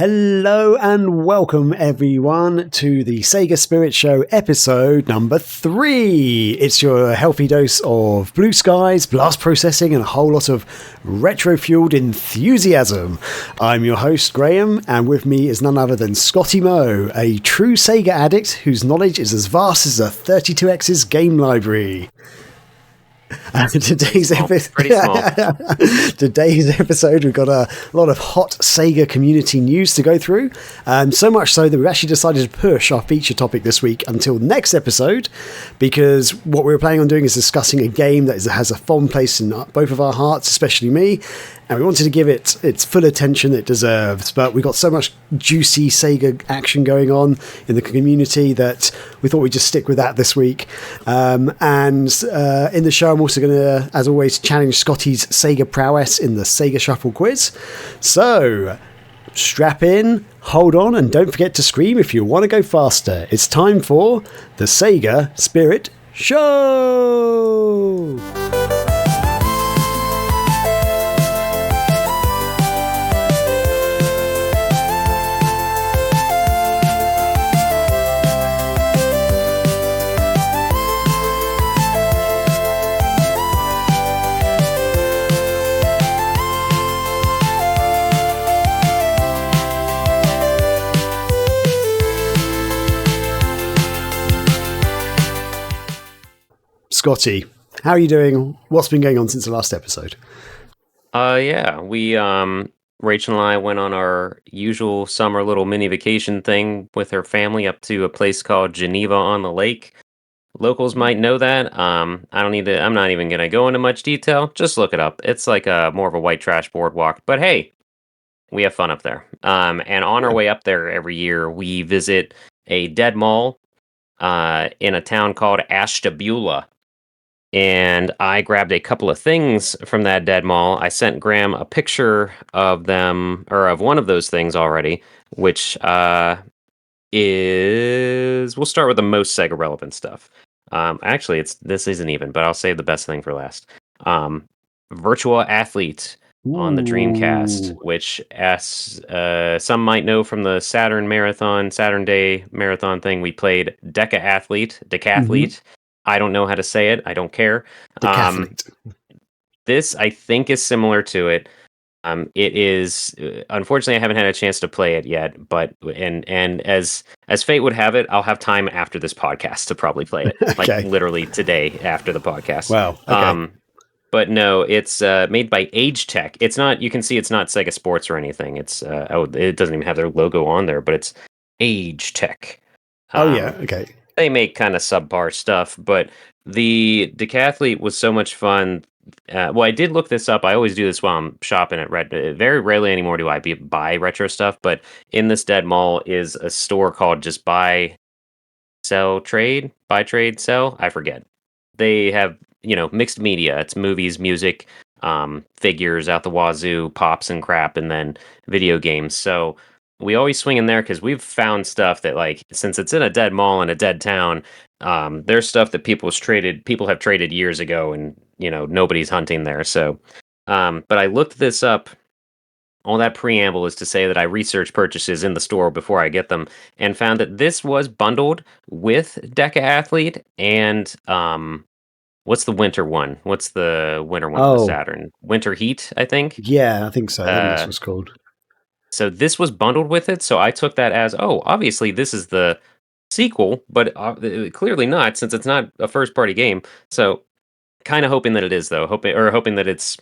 Hello and welcome everyone to the SEGA Spirit Show episode number 3. It's your healthy dose of blue skies, blast processing and a whole lot of retro-fueled enthusiasm. I'm your host Graham, and with me is none other than Scotty Moe, a true SEGA addict whose knowledge is as vast as a 32X's game library. Today's episode, we've got a lot of hot SEGA community news to go through. So much so that we've actually decided to push our feature topic this week until next episode, because what we were planning on doing is discussing a game that has a fond place in both of our hearts, especially me. And we wanted to give it its full attention it deserves, but we've got so much juicy SEGA action going on in the community that we thought we'd just stick with that this week. And in the show, I'm also going to, as always, challenge Scotty's SEGA prowess in the SEGA Shuffle Quiz. So, strap in, hold on, and don't forget to scream if you want to go faster. It's time for the SEGA Spirit Show! Scotty, how are you doing? What's been going on since the last episode? We Rachel and I went on our usual summer little mini vacation thing with her family up to a place called Geneva on the Lake. Locals might know that. I'm not even gonna go into much detail. Just look it up. It's like more of a white trash boardwalk. But hey, we have fun up there. And on our way up there every year, we visit a dead mall in a town called Ashtabula. And I grabbed a couple of things from that dead mall. I sent Graham a picture of them, or of one of those things already, which is... We'll start with the most SEGA relevant stuff. Actually, this isn't even, but I'll save the best thing for last. Virtual Athlete on the Dreamcast, which, as some might know from the Saturn Day Marathon thing, we played Decathlete. Mm-hmm. I don't know how to say it. I don't care. This, I think, is similar to it. It is, unfortunately, I haven't had a chance to play it yet, but and as fate would have it, I'll have time after this podcast to probably play it. Okay. Like literally today after the podcast. Wow. Okay. But no, it's made by Age Tech. It's not. You can see it's not Sega Sports or anything. It's it doesn't even have their logo on there, but it's Age Tech. Okay. They make kind of subpar stuff, but the Decathlete was so much fun. I did look this up. I always do this while I'm shopping at very rarely anymore do I buy retro stuff, but in this dead mall is a store called just Buy, Trade, Sell. I forget. They have, mixed media. It's movies, music, figures out the wazoo, pops and crap, and then video games. So we always swing in there because we've found stuff that, like, since it's in a dead mall in a dead town, there's stuff that people have traded years ago, and nobody's hunting there. So, but I looked this up. All that preamble is to say that I researched purchases in the store before I get them, and found that this was bundled with Decathlete and what's the winter one? What's the winter one of the Saturn? Winter Heat, I think. Yeah, I think so. I think that's what's called. So this was bundled with it, so I took that as, obviously this is the sequel, but clearly not, since it's not a first-party game. So, kind of hoping that it is, though. Hoping that it's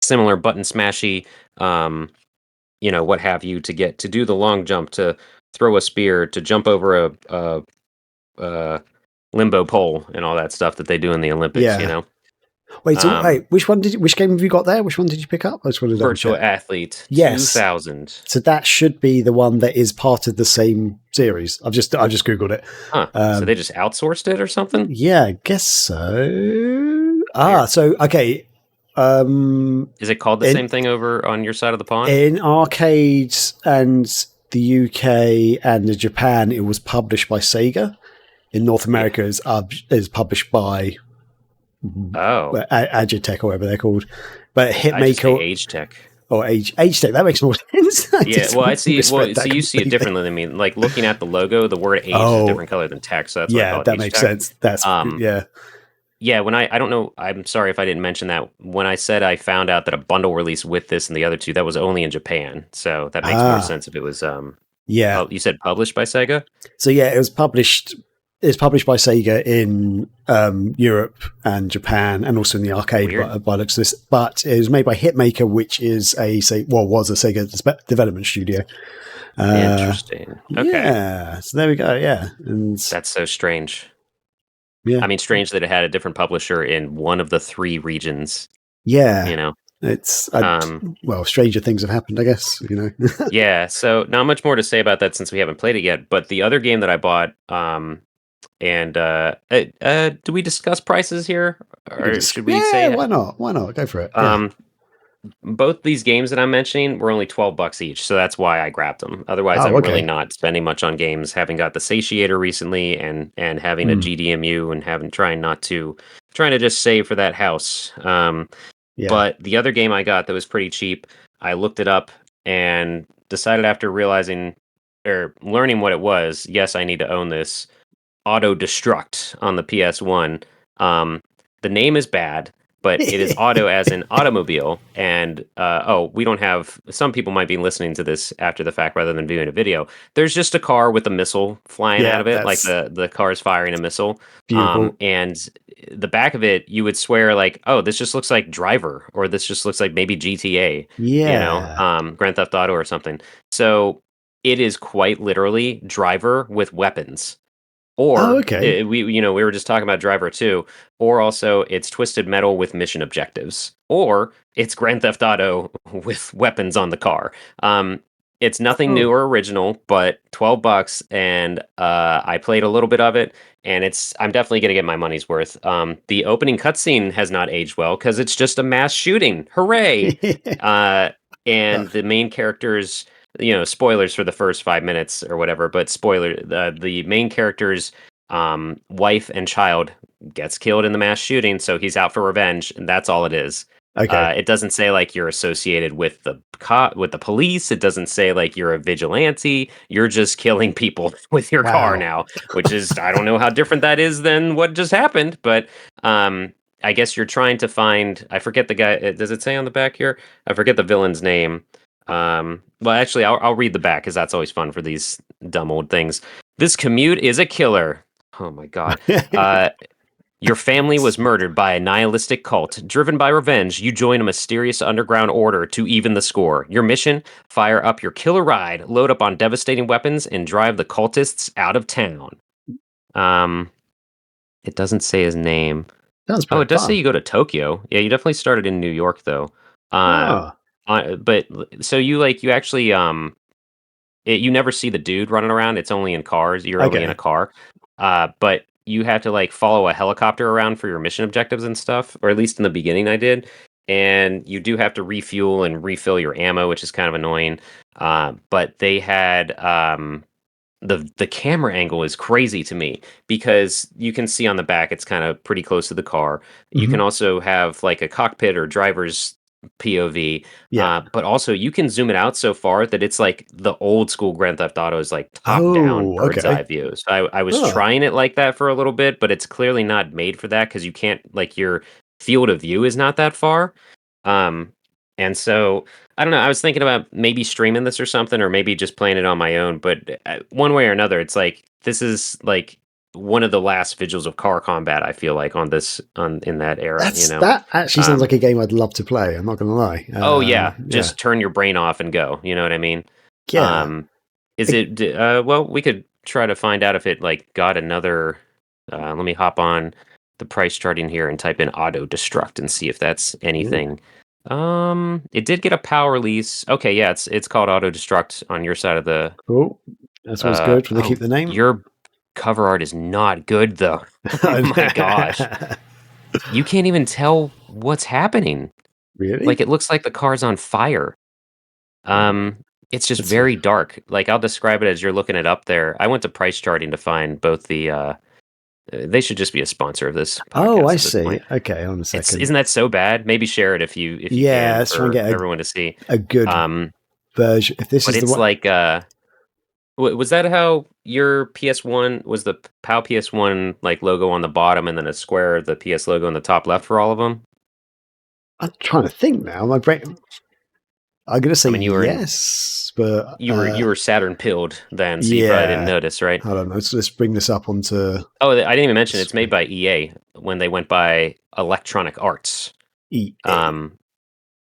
similar button smashy, what have you, to do the long jump, to throw a spear, to jump over a limbo pole, and all that stuff that they do in the Olympics. Wait, which game have you got there? Which one did you pick up? I just wanted to Virtual Athlete 2000. So that should be the one that is part of the same series. I just Googled it. Huh. So they just outsourced it or something? Yeah, I guess so. So, okay. Is it called the same thing over on your side of the pond? In arcades and the UK and Japan, it was published by SEGA. In North America, is published by Agitech or whatever they're called. But Hitmaker, Age Tech. or age tech. That makes more sense. Yeah, well, I see. Well, Misread so that you see it completely. differently than me. Like looking at the logo, the word age is a Oh, different color than tech, so that's why I yeah, call it that age makes tech. sense. That's Um, yeah. yeah, when I don't know, I'm sorry if I didn't mention that. When I said I found out that a bundle release with this and the other two, that was only in Japan. So that makes more Ah, sense if it was yeah. you said published by Sega? So yeah, it was published. It's published by Sega in Europe and Japan, and also in the arcade. Weird. By looks of this, but it was made by Hitmaker, which is was a Sega development studio. Interesting. Okay. Yeah, so there we go. Yeah, and That's so strange. yeah, I mean, strange that it had a different publisher in one of the three regions, yeah. you know. It's Um well, stranger things have happened, I guess. yeah, so not much more to say about that since we haven't played it yet, but the other game that I bought and do we discuss prices here or should we Yeah, say why not? Why not? Go for it. Yeah. um both these games that I'm mentioning were only $12 each, so that's why I grabbed them. Otherwise, Oh, I'm really okay. not spending much on games. Having got the Satiator recently, and having a Hmm. GDMU, and having trying to just save for that house. Yeah. But the other game I got that was pretty cheap, I looked it up and decided after realizing or learning what it was. Yes, I need to own this. Auto Destruct on the PS1. Um, the name is bad, but it is auto as in automobile. And we don't have. Some people might be listening to this after the fact rather than viewing a video. There's just a car with a missile flying out Yeah, of it, like that's the car is firing a missile. beautiful. And the back of it, you would swear like, oh, this just looks like Driver, or this just looks like maybe GTA, Yeah. Grand Theft Auto or something. So it is quite literally Driver with weapons. Oh, Or okay. we were just talking about Driver 2, or also it's Twisted Metal with mission objectives, or it's Grand Theft Auto with weapons on the car. It's nothing new Oh. or original, but $12, and I played a little bit of it, and I'm definitely gonna get my money's worth. The opening cutscene has not aged well because it's just a mass shooting. Hooray! Uh, and the main characters, spoilers for the first 5 minutes or whatever, but spoiler, the main character's wife and child gets killed in the mass shooting, so he's out for revenge, and that's all it is. Okay. It doesn't say like you're associated with with the police. It doesn't say like you're a vigilante. You're just killing people with your car Wow. now, which is I don't know how different that is than what just happened, but I guess you're trying to find. I forget the guy. Does it say on the back here? I forget the villain's name. Well, actually, I'll read the back because that's always fun for these dumb old things. This commute is a killer. Oh my god. Your family was murdered by a nihilistic cult. Driven by revenge, you join a mysterious underground order to even the score. Your mission: fire up your killer ride, load up on devastating weapons, and drive the cultists out of town. Um, it doesn't say his name. Sounds Oh, pretty it does say fun. you go to Tokyo. Yeah, you definitely started in New York though. Uh, Oh, but so you actually you never see the dude running around. It's only in cars. You're only in a okay. car. But you have to like follow a helicopter around for your mission objectives and stuff, or at least in the beginning I did. And you do have to refuel and refill your ammo, which is kind of annoying. But they had the camera angle is crazy to me because you can see on the back it's kind of pretty close to the car. You Hmm. can also have like a cockpit or driver's POV, Yeah. but also you can zoom it out so far that it's like the old school Grand Theft Auto is like top down Oh, bird's eye okay. view. So I was Oh, trying it like that for a little bit, but it's clearly not made for that because you can't like your field of view is not that far. Um, and so I don't know. I was thinking about maybe streaming this or something, or maybe just playing it on my own. But one way or another, it's like this is like one of the last vigils of car combat. I feel like on in that era, that actually sounds like Um, a game I'd love to play. I'm not gonna lie. oh yeah, Yeah. just turn your brain off and go. You know what I mean? Yeah. Um, is it? Well, we could try to find out if it like got another. Let me hop on the price charting here and type in auto destruct and see if that's Ooh, anything. It did get a power release. Okay, yeah, it's called auto destruct on your side of the. cool. That's always good when they keep Oh, the name. your cover art is not good though. Oh my gosh, you can't even tell what's happening. Like Really? it looks like the car's on fire. Um, it's just That's very dark. Like I'll describe it as you're looking it up there. I went to price charting to find both They should just be a sponsor of this Oh, podcast I at this see. point. Okay, on a second. Isn't that so bad? Maybe share it if you Yeah, can let's try and for get everyone to see. a good version. If this But is the it's one, like was that how your PS1 was the PAL PS1 like logo on the bottom and then a square the PS logo on the top left for all of them? I'm trying to think now. My brain. I'm gonna say I mean, yes, but you were Saturn pilled then, so you probably didn't yeah. notice, right? I don't know. So let's bring this up onto Oh, I didn't even mention it's made by EA when they went by Electronic Arts. EA.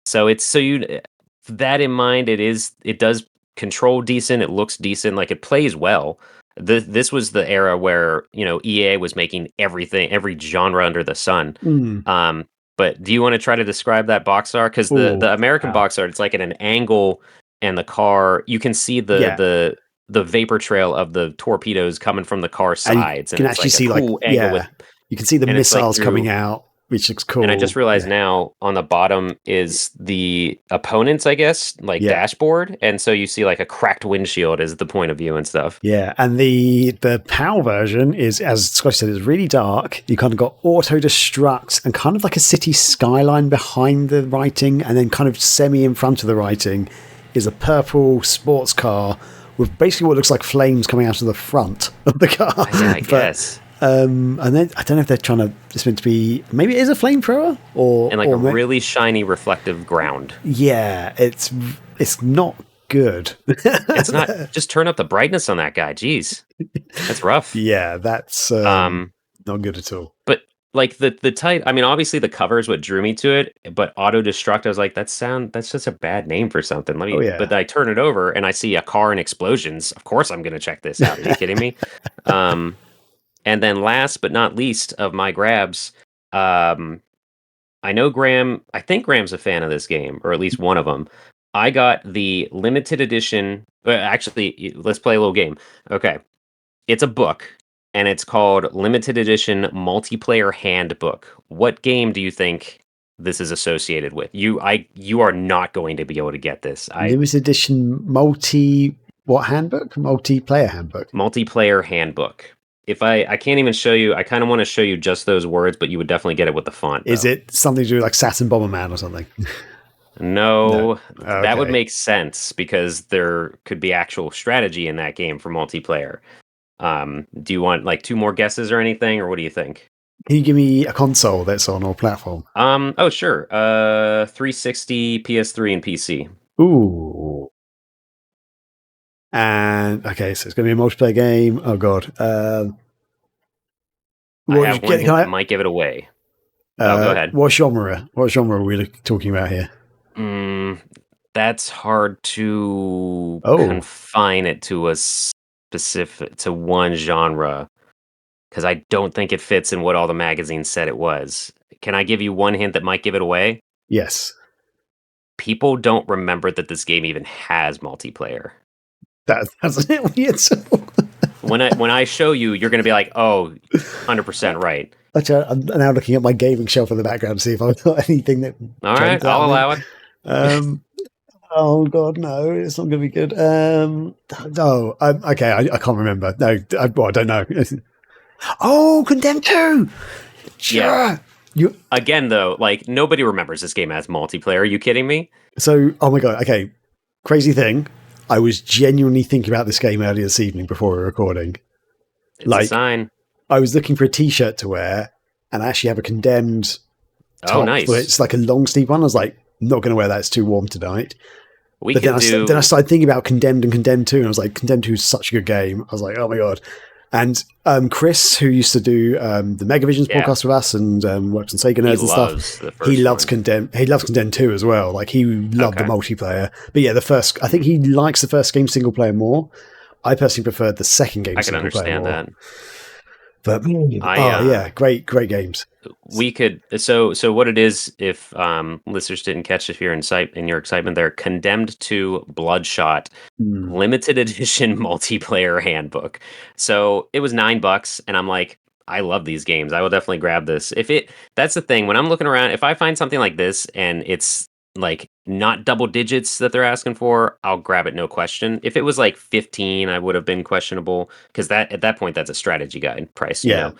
So it's so you that in mind, it does control decent. It looks decent. Like it plays well. This was the era where EA was making everything, every genre under the sun. Mm. But do you want to try to describe that box art? Because the American box art, it's like at an angle, and the car you can see the vapor trail of the torpedoes coming from the car sides, and you can actually see cool angle with, you can see the and it's like missiles coming out, which looks cool. and I just realized now on the bottom is the opponents, I guess, like dashboard. And so you see like a cracked windshield as the point of view and stuff. Yeah. And the PAL version is, as Scotty said, is really dark. You kind of got auto destruct and kind of like a city skyline behind the writing. And then kind of semi in front of the writing is a purple sports car with basically what looks like flames coming out of the front of the car. Yeah, I guess. And then I don't know if they're trying to. It's meant to be maybe it is a flamethrower and like a really shiny reflective ground. Yeah, it's not good. It's not. Just turn up the brightness on that guy. Jeez, that's rough. Yeah, that's not good at all. But like the title. I mean, obviously the cover is what drew me to it. But auto destruct, I was like, that's just a bad name for something. Let me. Oh, yeah. But I turn it over and I see a car and explosions. Of course, I'm gonna check this out. Are you kidding me? And then last but not least of my grabs, I know Graham, I think Graham's a fan of this game, or at least one of them. I got the limited edition. Actually, let's play a little game. Okay. It's a book, and it's called Limited Edition Multiplayer Handbook. What game do you think this is associated with? You are not going to be able to get this. Limited edition handbook? Multiplayer handbook. Multiplayer Handbook. If I can't even show you, I kind of want to show you just those words, but you would definitely get it with the font. Is it something to do with like Saturn Bomberman or something? No. Okay. That would make sense because there could be actual strategy in that game for multiplayer. Do you want like 2 more guesses or anything, or what do you think? Can you give me a console that's on or platform? Oh sure. 360, PS3, and PC. Ooh. And okay, so it's going to be a multiplayer game. Oh god. I have one that might give it away. Go ahead. What genre? What genre are we talking about here? That's hard to confine it to a to one genre, because I don't think it fits in what all the magazines said it was. Can I give you one hint that might give it away? Yes. People don't remember that this game even has multiplayer. That's weird. When I show you, you're going to be like, oh, 100% right. Actually, I'm now looking at my gaming shelf in the background to see if I've got anything that... All right, I'll allow it. Oh, God, no, it's not going to be good. Okay, I can't remember. No, I don't know. Oh, Condemned 2! Sure! Yeah. Again, though, like, nobody remembers this game as multiplayer. Are you kidding me? So, oh my God, okay. Crazy thing, I was genuinely thinking about this game earlier this evening before we were recording. It's a sign. I was looking for a t-shirt to wear, and I actually have a Condemned top. Oh, nice. It's like a long sleeve one. I was like, not going to wear that. It's too warm tonight. Then I started thinking about Condemned and Condemned 2, and I was like, Condemned 2 is such a good game. I was like, oh my God. And Chris, who used to do the Megavisions podcast with us and works on Sega Nerds and stuff, he loves Condemned. He loves Condemned 2 as well. Like, he loved the multiplayer. But yeah, I think he likes the first game single player more. I personally preferred the second game single player more. I can understand that. But yeah, great games. We could so what it is, if listeners didn't catch it here in your excitement there, Condemned to Bloodshot limited edition multiplayer handbook. So it was $9, and I'm like, I love these games. I will definitely grab this. That's the thing, when I'm looking around, if I find something like this and it's like not double digits that they're asking for, I'll grab it, no question. If it was like 15, I would have been questionable, because at that point that's a strategy guide price. You know?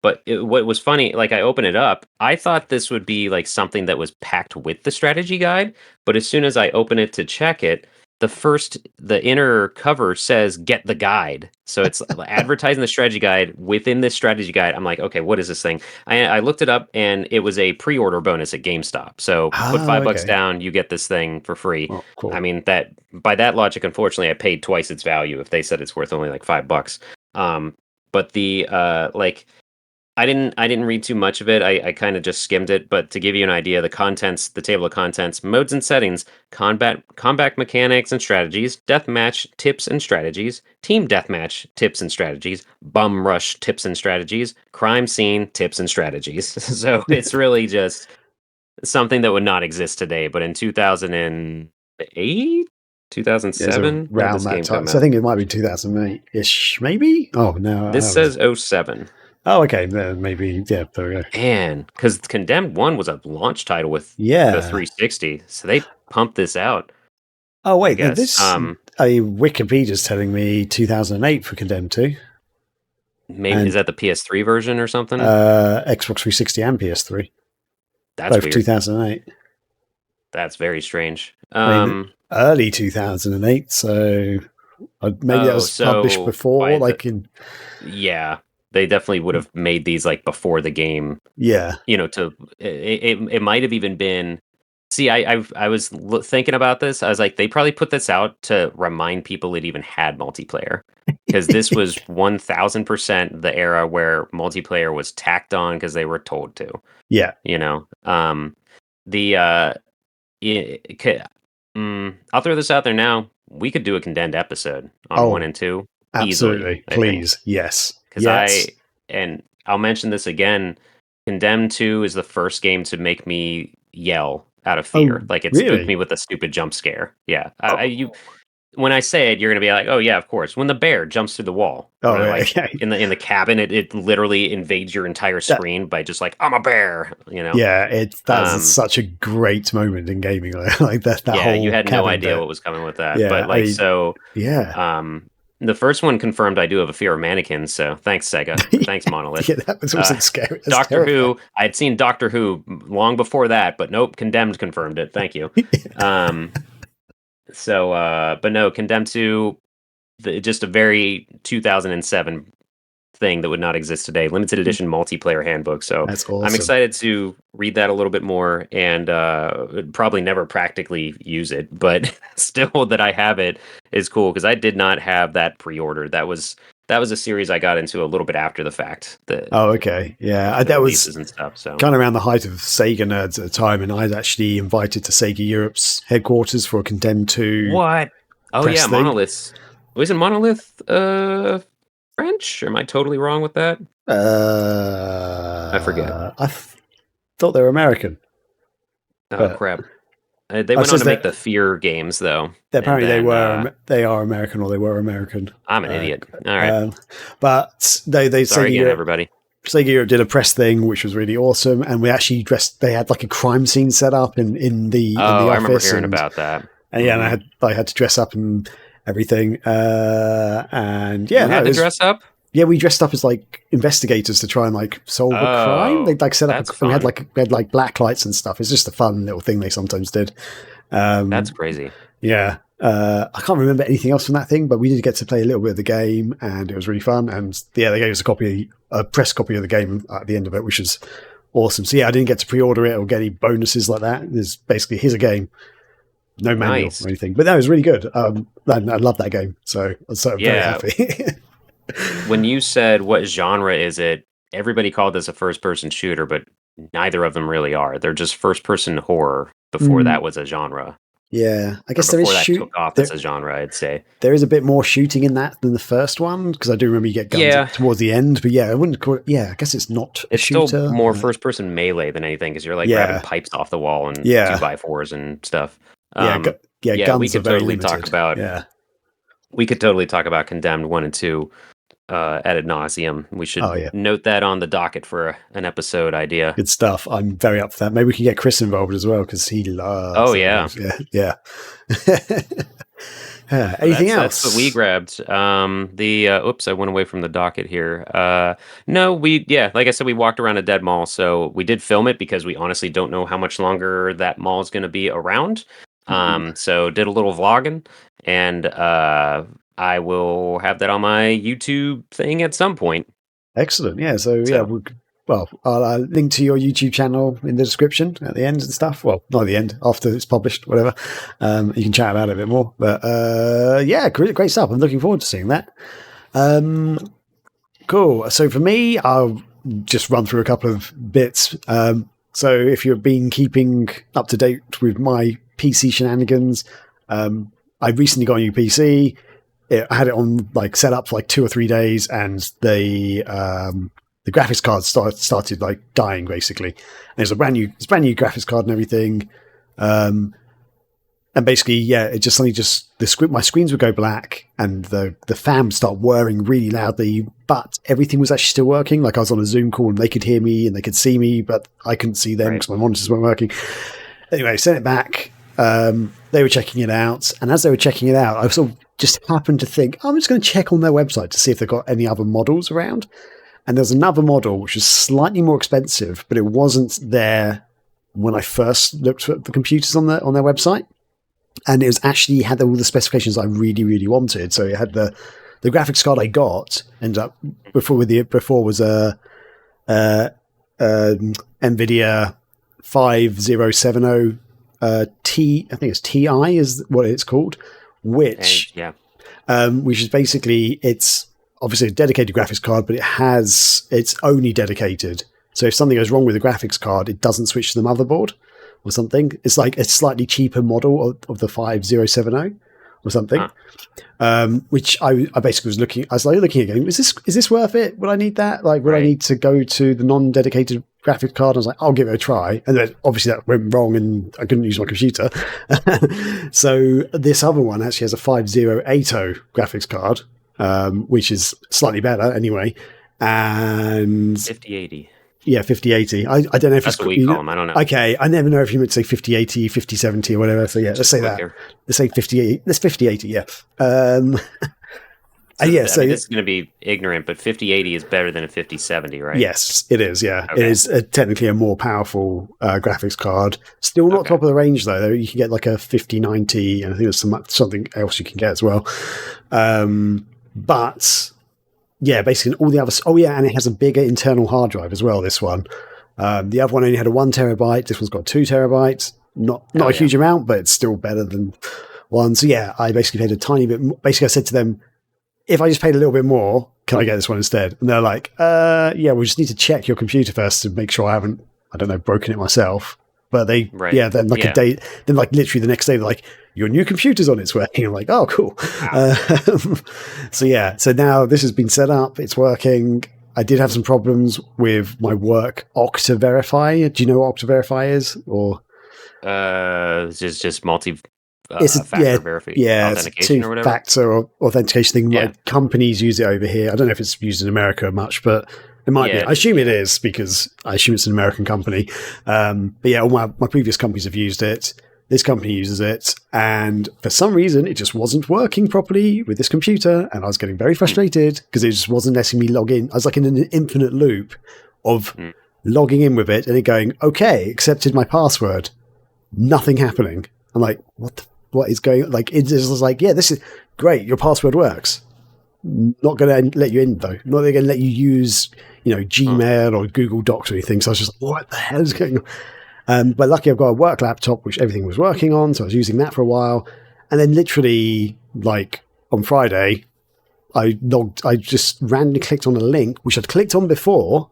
But what was funny, like I open it up, I thought this would be like something that was packed with the strategy guide, but as soon as I open it to check it, the inner cover says "Get the guide," so it's advertising the strategy guide within this strategy guide. I'm like, okay, what is this thing? I looked it up, and it was a pre-order bonus at GameStop. So put Oh, $5 okay. down, you get this thing for free. Oh, cool. I mean, that by that logic, unfortunately, I paid twice its value if they said it's worth only like $5. But the like I didn't read too much of it. I kind of just skimmed it, but to give you an idea, the table of contents, modes and settings, combat mechanics and strategies, deathmatch tips and strategies, team deathmatch tips and strategies, bum rush tips and strategies, crime scene tips and strategies. So it's really just something that would not exist today, but in 2008, Yeah, it's 2007, when did around this that game time. come So I out? think it might be 2008-ish, maybe? Oh, no. This says '07. Oh, okay. Then maybe, yeah, there we go. Man, because Condemned 1 was a launch title with the Yeah. 360, so they pumped this out, Oh, I wait. guess. Wikipedia's telling me 2008 for Condemned 2. Maybe And is that the PS3 version or something? Xbox 360 and PS3. That's Both weird. 2008. That's very strange. I mean, early 2008, so maybe that was published before, yeah, they definitely would have made these like before the game. Yeah. It might have even been. See, I was thinking about this. I was like, they probably put this out to remind people it even had multiplayer, because this was 1000% the era where multiplayer was tacked on because they were told to. Yeah. I'll throw this out there now. We could do a Condemned episode on 1 and 2 absolutely. easily. Please. Yes. Because I'll mention this again. Condemned 2 is the first game to make me yell out of fear. It spooked me with a stupid jump scare. Yeah. When I say it, you're going to be like, "Oh yeah, of course." When the bear jumps through the wall, in the cabin, it literally invades your entire screen by just like, "I'm a bear," Yeah, that's such a great moment in gaming. Like that whole you had no idea bit. what was coming with that. Yeah, but the first one confirmed I do have a fear of mannequins, so thanks Sega. Thanks Monolith. Yeah, that wasn't scary. Doctor Who, I'd seen Doctor Who long before that, but nope, Condemned confirmed it. Thank you. But no, Condemned 2, just a very 2007 thing that would not exist today. Limited edition multiplayer handbook. So that's awesome. I'm excited to read that a little bit more, and probably never practically use it, but still that I have it is cool, because I did not have that pre-order. That was a series I got into a little bit after the fact. Okay. Yeah. That was and stuff, so kind of around the height of Sega nerds at the time, and I was actually invited to Sega Europe's headquarters for a Condemned 2. What? Oh yeah, Monolith. Wasn't Monolith French? Or am I totally wrong with that? I forget. I thought they were American. Oh crap! They went on to make the Fear games, though. Apparently, they are American, or they were American. I'm an idiot. All right, but they sorry again, everybody. Sega Europe did a press thing, which was really awesome, and we actually dressed. They had like a crime scene set up in the office. I remember hearing about that. And yeah, and I had to dress up and everything. And yeah, you had to dress up. Yeah, we dressed up as like investigators to try and like solve a crime. They like set up. We had like black lights and stuff. It's just a fun little thing they sometimes did. That's crazy. Yeah, I can't remember anything else from that thing, but we did get to play a little bit of the game, and it was really fun. And yeah, they gave us a press copy of the game at the end of it, which is awesome. So yeah, I didn't get to pre-order it or get any bonuses like that. There's basically, here's a game. No manual or anything, but that was really good. I love that game, so I'm very happy. When you said what genre is it, everybody called this a first-person shooter, but neither of them really are. They're just first-person horror. Before that was a genre. Yeah, I guess there is took off as a genre. I'd say there is a bit more shooting in that than the first one, because I do remember you get guns towards the end. But yeah, I wouldn't call it. Yeah, I guess it's not. It's a shooter. Still more first-person melee than anything, because you're like grabbing pipes off the wall and 2x4s and stuff. Guns we could totally talk about. Yeah, we could totally talk about Condemned 1 and 2 ad nauseum. We should note that on the docket for an episode idea. Good stuff. I'm very up for that. Maybe we can get Chris involved as well, because he loves. Oh yeah, yeah. Anything That's what we else? grabbed. Oops, I went away from the docket here. No, like I said, we walked around a dead mall, so we did film it because we honestly don't know how much longer that mall is going to be around. So did a little vlogging, and I will have that on my YouTube thing at some point. Excellent. Yeah. So yeah, well, I'll link to your YouTube channel in the description at the end and stuff. Well, not at the end, after it's published, whatever. You can chat about it a bit more. But yeah, great stuff. I'm looking forward to seeing that. Cool. So for me, I'll just run through a couple of bits. So if you've been keeping up to date with my PC shenanigans, I recently got a new PC. I had it on like set up for like 2 or 3 days, and the graphics card started like dying basically. And it's brand new graphics card and everything. And basically, yeah, it just suddenly my screens would go black, and the fan would start whirring really loudly. But everything was actually still working. Like I was on a Zoom call, and they could hear me and they could see me, but I couldn't see them because my monitors weren't working. Anyway, sent it back. They were checking it out, and as they were checking it out, I sort of just happened to think, I'm just going to check on their website to see if they've got any other models around. And there's another model which was slightly more expensive, but it wasn't there when I first looked at the computers on their website. And it was actually had all the specifications I really, really wanted. So it had the graphics card I got ended up before was a NVIDIA 5070 T, I think it's TI is what it's called, which is basically, it's obviously a dedicated graphics card, but it's only dedicated. So if something goes wrong with the graphics card, it doesn't switch to the motherboard or something. It's like a slightly cheaper model of the 5070 or something. Which I basically was looking at going, is this worth it? Would I need that? Like, would I need to go to the non-dedicated graphics card? I was like, I'll give it a try. And then obviously that went wrong and I couldn't use my computer. So this other one actually has a 5080 graphics card, which is slightly better anyway. And 5080. Yeah, 5080. I don't know if that's what we call them. I don't know. Okay, I never know if you meant to say 5080, 5070 or whatever. So yeah, let's say that. Let's say 5080. Let's 5080. Yeah. So this is going to be ignorant, but 5080 is better than a 5070, right? Yes, it is. Yeah, okay. It is technically a more powerful graphics card. Still not top of the range though. You can get like a 5090, and I think there's something else you can get as well. But yeah, basically all the others. Oh yeah, and it has a bigger internal hard drive as well. This one, the other one only had a 1 terabyte. This one's got 2 terabytes. Not a huge amount, but it's still better than one. So yeah, I basically paid a tiny bit. Basically, I said to them, if I just paid a little bit more, can I get this one instead? And they're like, yeah, we just need to check your computer first to make sure I haven't, broken it myself. But then a day, then like literally the next day, they're like, your new computer's on its way. And I'm like, oh, cool. Wow. So now this has been set up. It's working. I did have some problems with my work Okta Verify. Do you know what Okta Verify is? Or it's just multi factor verification, it's a two-factor authentication thing. Yeah. Like companies use it over here. I don't know if it's used in America much, but it might be. I assume it is because I assume it's an American company. But yeah, all my previous companies have used it. This company uses it, and for some reason, it just wasn't working properly with this computer, and I was getting very frustrated because it just wasn't letting me log in. I was like in an infinite loop of logging in with it, and it going, okay, accepted my password. Nothing happening. I'm like, what is going on? Like, it just was like, yeah, this is great. Your password works. Not going to let you in, though. Not going to let you use, Gmail or Google Docs or anything. So I was just like, what the hell is going on? But luckily, I've got a work laptop, which everything was working on. So I was using that for a while. And then literally, like, on Friday, I just randomly clicked on a link, which I'd clicked on before.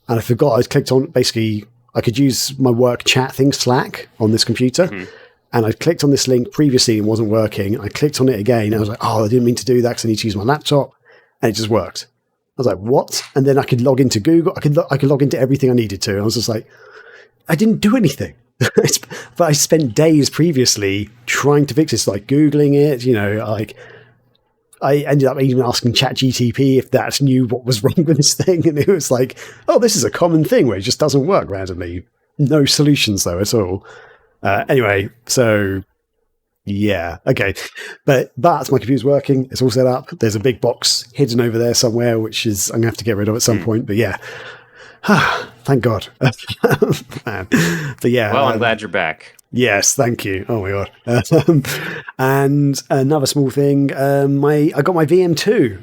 And I forgot I'd clicked on, basically, I could use my work chat thing, Slack, on this computer. Mm-hmm. And I clicked on this link previously and it wasn't working. I clicked on it again. And I was like, oh, I didn't mean to do that because I need to use my laptop. And it just worked. I was like, what? And then I could log into Google. I could log into everything I needed to. And I was just like, I didn't do anything. But I spent days previously trying to fix this, like Googling it, like I ended up even asking ChatGTP if that knew what was wrong with this thing. And it was like, oh, this is a common thing where it just doesn't work randomly. No solutions though at all. Anyway, so Yeah. Okay. But my computer's working. It's all set up. There's a big box hidden over there somewhere, which is I'm gonna have to get rid of at some point. But yeah, thank God. Man. But yeah. Well, I'm glad you're back. Yes, thank you. Oh my God. And another small thing. I got my VM2.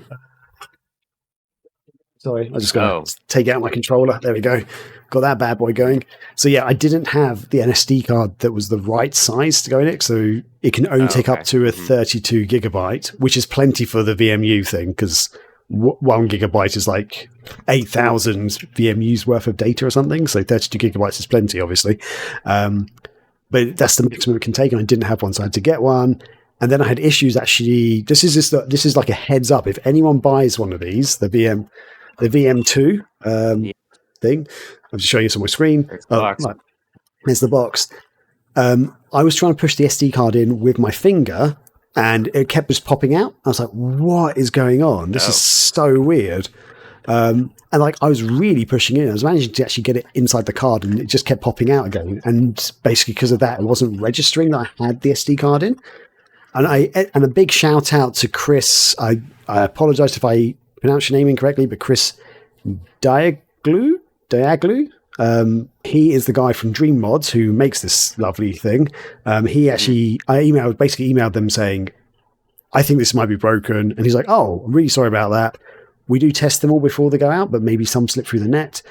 Sorry, I just got to take out my controller. There we go. Got that bad boy going. So yeah, I didn't have the SD card that was the right size to go in it. So it can only take up to a 32 gigabyte, which is plenty for the VMU thing because 1 gigabyte is like 8,000 VMUs worth of data or something. So 32 gigabytes is plenty, obviously. But that's the maximum it can take. And I didn't have one, so I had to get one. And then I had issues actually. This is like a heads up. If anyone buys one of these, the VM2 thing, I'm just showing you on my screen. There's the box. I was trying to push the SD card in with my finger, and it kept just popping out. I was like, "What is going on? This is so weird." And like I was really pushing in. I was managing to actually get it inside the card, and it just kept popping out again. And basically, because of that, it wasn't registering that I had the SD card in. And a big shout out to Chris. I apologize if I pronounce your name incorrectly, but Chris Diaglu. He is the guy from Dream Mods who makes this lovely thing. I emailed them saying, I think this might be broken. And he's like, oh, I'm really sorry about that. We do test them all before they go out, but maybe some slip through the net.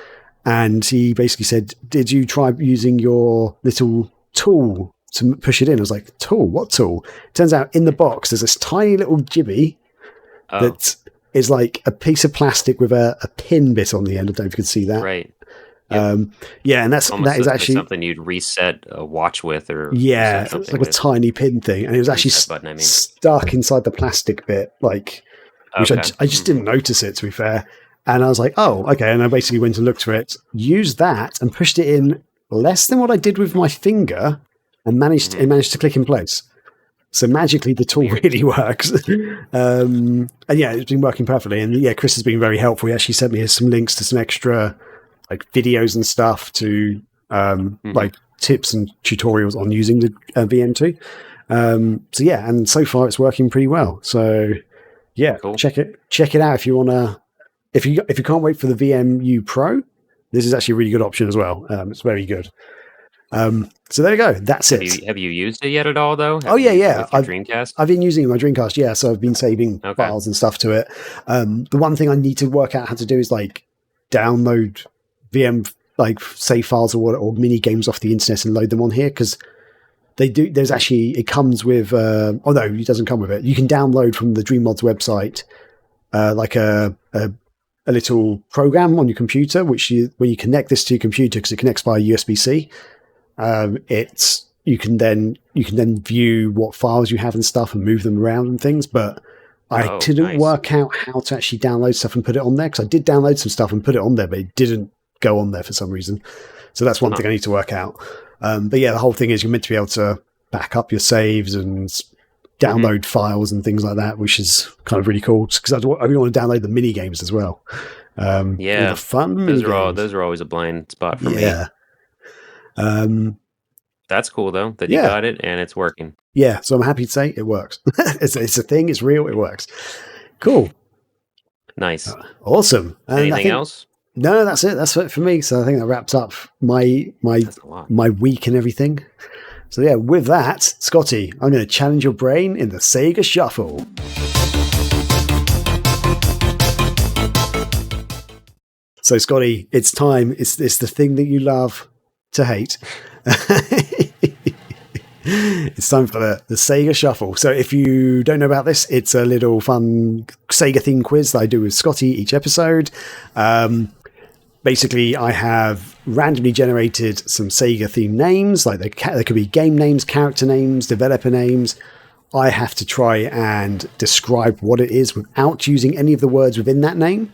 And he basically said, did you try using your little tool to push it in? I was like, tool? What tool? Turns out in the box, there's this tiny little jibby that is like a piece of plastic with a pin bit on the end. I don't know if you can see that. Right. Yep. And that is actually something you'd reset a watch with, or it's like a tiny pin thing, and it was actually stuck inside the plastic bit, like which I just didn't notice it, to be fair. And I was like, oh, okay. And I basically went and looked for it, used that, and pushed it in less than what I did with my finger, and managed to click in place. So magically, the tool really works. And yeah, it's been working perfectly. And yeah, Chris has been very helpful. He actually sent me some links to some extra like videos and stuff to like tips and tutorials on using the VM2. So yeah, and so far it's working pretty well. So yeah, cool. Check it out if you want to. If you can't wait for the VMU Pro, this is actually a really good option as well. It's very good. So there you go. That's it. Have you used it yet at all, though? Yeah. Dreamcast? I've been using my Dreamcast, yeah. So I've been saving files and stuff to it. The one thing I need to work out how to do is like download VM like save files or mini games off the internet and load them on here, because they do. There's actually it comes with. No, it doesn't come with it. You can download from the DreamMods website like a little program on your computer, when you connect this to your computer, because it connects via USB-C. You can then view what files you have and stuff and move them around and things. But I didn't work out how to actually download stuff and put it on there, because I did download some stuff and put it on there, but it didn't go on there for some reason. So that's one thing I need to work out. But yeah, the whole thing is you're meant to be able to back up your saves and download files and things like that, which is kind of really cool, because I really want to download the mini games as well. The fun. Those are always a blind spot for me. Yeah. That's cool though that you got it and it's working. Yeah, so I'm happy to say it works. It's a thing. It's real. It works. Cool. Nice. Awesome. And anything else? No, that's it. That's it for me. So I think that wraps up my week and everything. So yeah, with that, Scotty, I'm going to challenge your brain in the SEGA Shuffle. So Scotty, it's time. It's the thing that you love to hate. It's time for the SEGA Shuffle. So if you don't know about this, it's a little fun SEGA theme quiz that I do with Scotty each episode. Basically, I have randomly generated some SEGA themed names, like they could be game names, character names, developer names. I have to try and describe what it is without using any of the words within that name.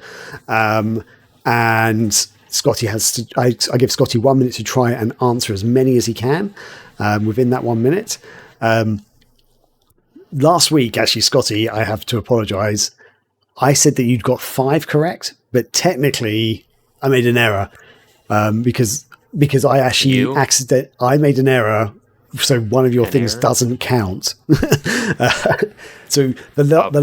And Scotty has to. I give Scotty 1 minute to try and answer as many as he can within that 1 minute. Last week, actually, Scotty, I have to apologise. I said that you'd got 5 correct, but technically, I made an error because I actually I made an error so one of your things doesn't count. So the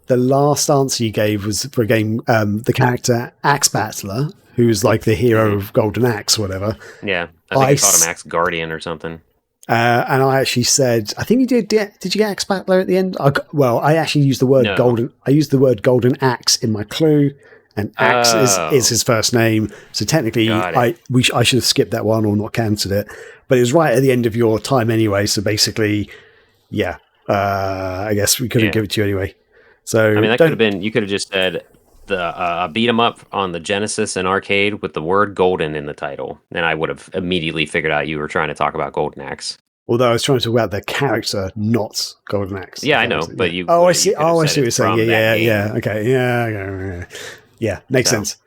last answer you gave was for a game, the character Axe Battler, who's like the hero of Golden Axe, or whatever. Yeah, I think I called him Axe Guardian or something. And I actually said, I think you did. Did you get Axe Battler at the end? I actually used the word golden. I used the word Golden Axe in my clue, and Axe is his first name. So technically, I should have skipped that one or not cancelled it. But it was right at the end of your time anyway. So basically, yeah, I guess we couldn't give it to you anyway. So I mean, that could have been. You could have just said the beat 'em up on the Genesis and arcade with the word golden in the title, and I would have immediately figured out you were trying to talk about Golden Axe. Although I was trying to talk about the character, not Golden Axe. Yeah, I know, but you. Oh, I see. I see what you're saying. Yeah. Okay. Yeah. Makes sense.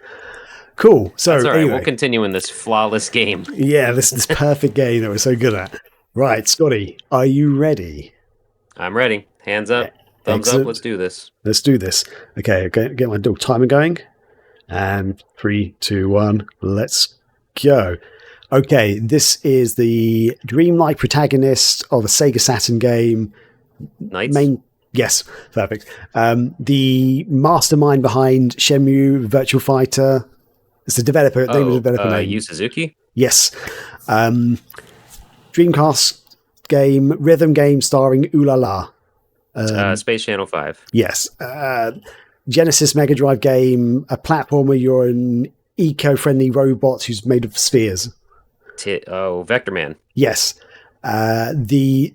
Cool. So that's all right. Anyway. We'll continue in this flawless game. Yeah, this perfect game that we're so good at. Right, Scotty, are you ready? I'm ready. Hands up. Thumbs up. Let's do this. Let's do this. Okay, get my little timer going. And 3, 2, 1, let's go. Okay, this is the dreamlike protagonist of a Sega Saturn game. Knights? Yes, perfect. The mastermind behind Shenmue Virtual Fighter. It's the developer. Name of the developer name. Yu Suzuki? Yes. Dreamcast game, rhythm game starring Ooh La La. Space Channel 5. Yes. Genesis Mega Drive game, a platform where you're an eco-friendly robot who's made of spheres. Vector Man. Yes. The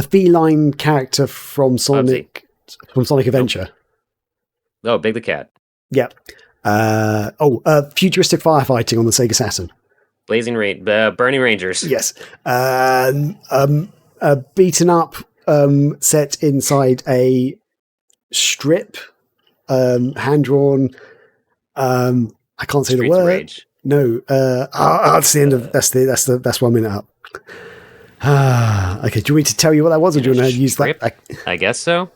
feline character from Sonic Adventure. Oh, Big the Cat. Yep. Futuristic firefighting on the Sega Saturn. Burning Rangers. Yes. Beaten up set inside a strip, hand-drawn. I can't say the word. Rage. No. That's the end of. That's 1 minute up. Okay. Do you want me to tell you what that was, or do you want to use that? I guess so.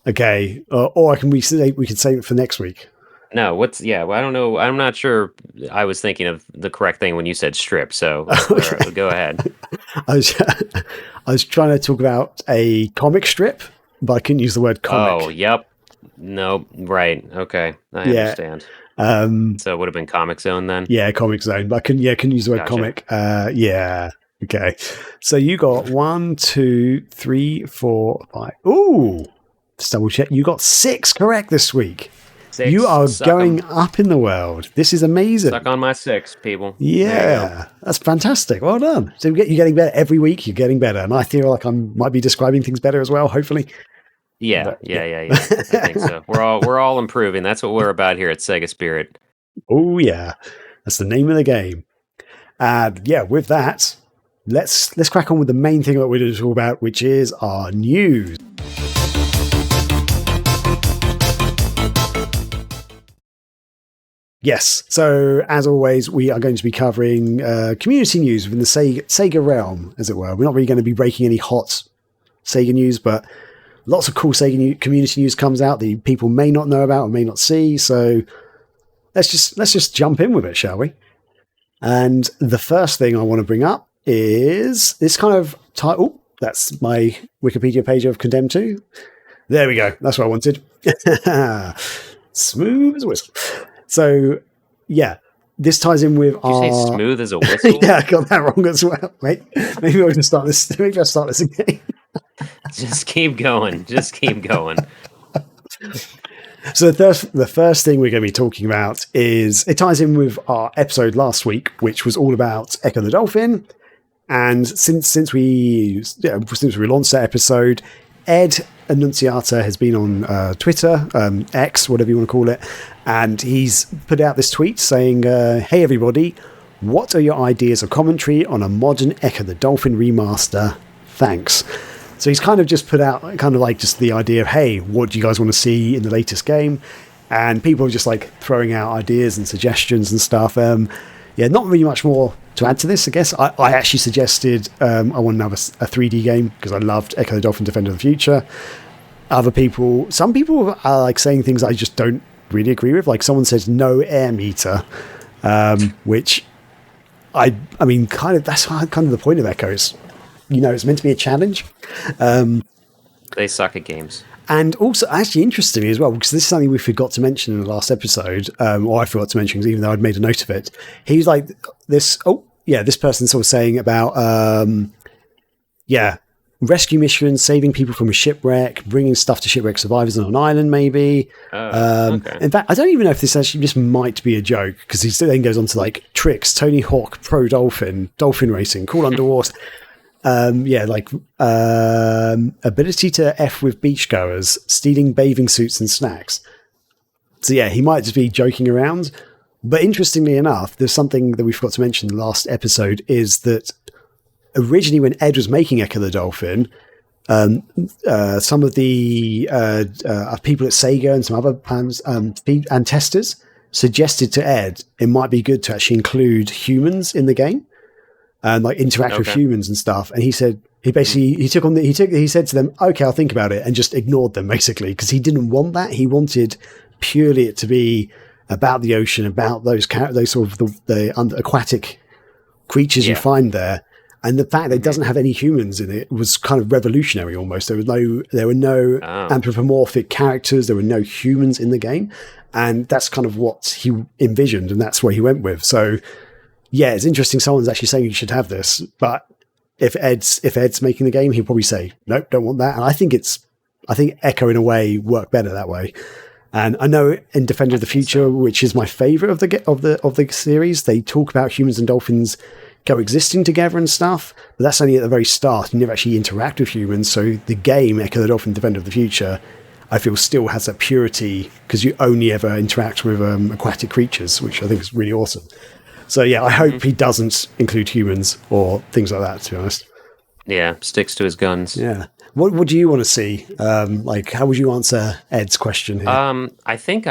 Okay. Or we can save it for next week. No. Well, I don't know. I'm not sure. I was thinking of the correct thing when you said strip. So go ahead. I was trying to talk about a comic strip, but I couldn't use the word comic. Oh, yep. No, right. Okay. I understand. So it would have been Comic Zone then? Yeah, Comic Zone. But I couldn't use the word comic. Yeah. Okay. So you got 1, 2, 3, 4, 5. Ooh. Let's double check. You got 6 correct this week. 6. You are going up in the world. This is amazing. Suck on my 6, people. Yeah. That's fantastic. Well done. So you're getting better every week. You're getting better. And I feel like I might be describing things better as well, hopefully. Yeah. I think so. We're all improving. That's what we're about here at Sega Spirit. Oh yeah, that's the name of the game. And yeah, with that, let's crack on with the main thing that we're going to talk about, which is our news. Yes. So as always, we are going to be covering community news within the Sega realm, as it were. We're not really going to be breaking any hot Sega news, but lots of cool Sega community news comes out that people may not know about or may not see. So let's just jump in with it, shall we? And the first thing I want to bring up is this kind of title. That's my Wikipedia page of Condemned 2. There we go. That's what I wanted. Smooth as a whistle. So, yeah, this ties in with Did you say smooth as a whistle? Yeah, I got that wrong as well. Wait, maybe I'll just start this. Maybe I'll start this again. Just keep going. So the first thing we're going to be talking about is it ties in with our episode last week, which was all about Ecco the Dolphin. And since we launched that episode, Ed Annunziata has been on Twitter, X, whatever you want to call it, and he's put out this tweet saying, "Hey everybody, what are your ideas or commentary on a modern Ecco the Dolphin remaster? Thanks." So he's kind of just put out kind of like just the idea of, hey, what do you guys want to see in the latest game? And people are just like throwing out ideas and suggestions and stuff. Yeah, not really much more to add to this, I guess. I actually suggested I want to have a 3D game because I loved Ecco the Dolphin Defender of the Future. Some people are like saying things I just don't really agree with. Like someone says no air meter, which I mean, that's kind of the point of Ecco. It's, it's meant to be a challenge. They suck at games. And also, actually, interestingly as well, because this is something we forgot to mention in the last episode, or I forgot to mention, even though I'd made a note of it. He's like this. Oh, yeah, this person sort of saying about, rescue missions, saving people from a shipwreck, bringing stuff to shipwreck survivors on an island, maybe. Okay. In fact, I don't even know if this might be a joke, because he then goes on to like tricks, Tony Hawk, Pro Dolphin, dolphin racing, cool underwater. Ability to F with beachgoers, stealing bathing suits and snacks. So yeah, he might just be joking around. But interestingly enough, there's something that we forgot to mention in the last episode, is that originally when Ed was making Ecco the Dolphin, some of the people at SEGA and some other plans and testers suggested to Ed it might be good to actually include humans in the game and like interact with humans and stuff. And he said he said to them, "Okay, I'll think about it," and just ignored them basically, because he didn't want that. He wanted purely it to be about the ocean, about those sort of the aquatic creatures you find there. And the fact that it doesn't have any humans in it was kind of revolutionary almost. There were no anthropomorphic characters. There were no humans in the game. And that's kind of what he envisioned, and that's what he went with. So yeah, it's interesting. Someone's actually saying you should have this, but if Ed's making the game, he'll probably say, nope, don't want that. And I think Ecco in a way worked better that way. And I know in Defender of the Future, which is my favorite of the series, they talk about humans and dolphins coexisting together and stuff, but that's only at the very start. You never actually interact with humans. So the game Ecco the Dolphin, Defender of the Future, I feel still has that purity, because you only ever interact with aquatic creatures, which I think is really awesome. So yeah, I hope he doesn't include humans or things like that, to be honest. Yeah, sticks to his guns. Yeah. What do you want to see? How would you answer Ed's question here? I think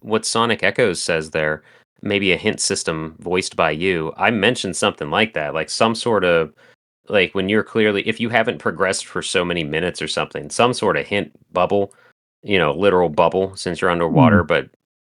what Sonic Echoes says there, maybe a hint system voiced by you. I mentioned something like that, like some sort of, like when you're clearly, if you haven't progressed for so many minutes or something, some sort of hint bubble, literal bubble since you're underwater, but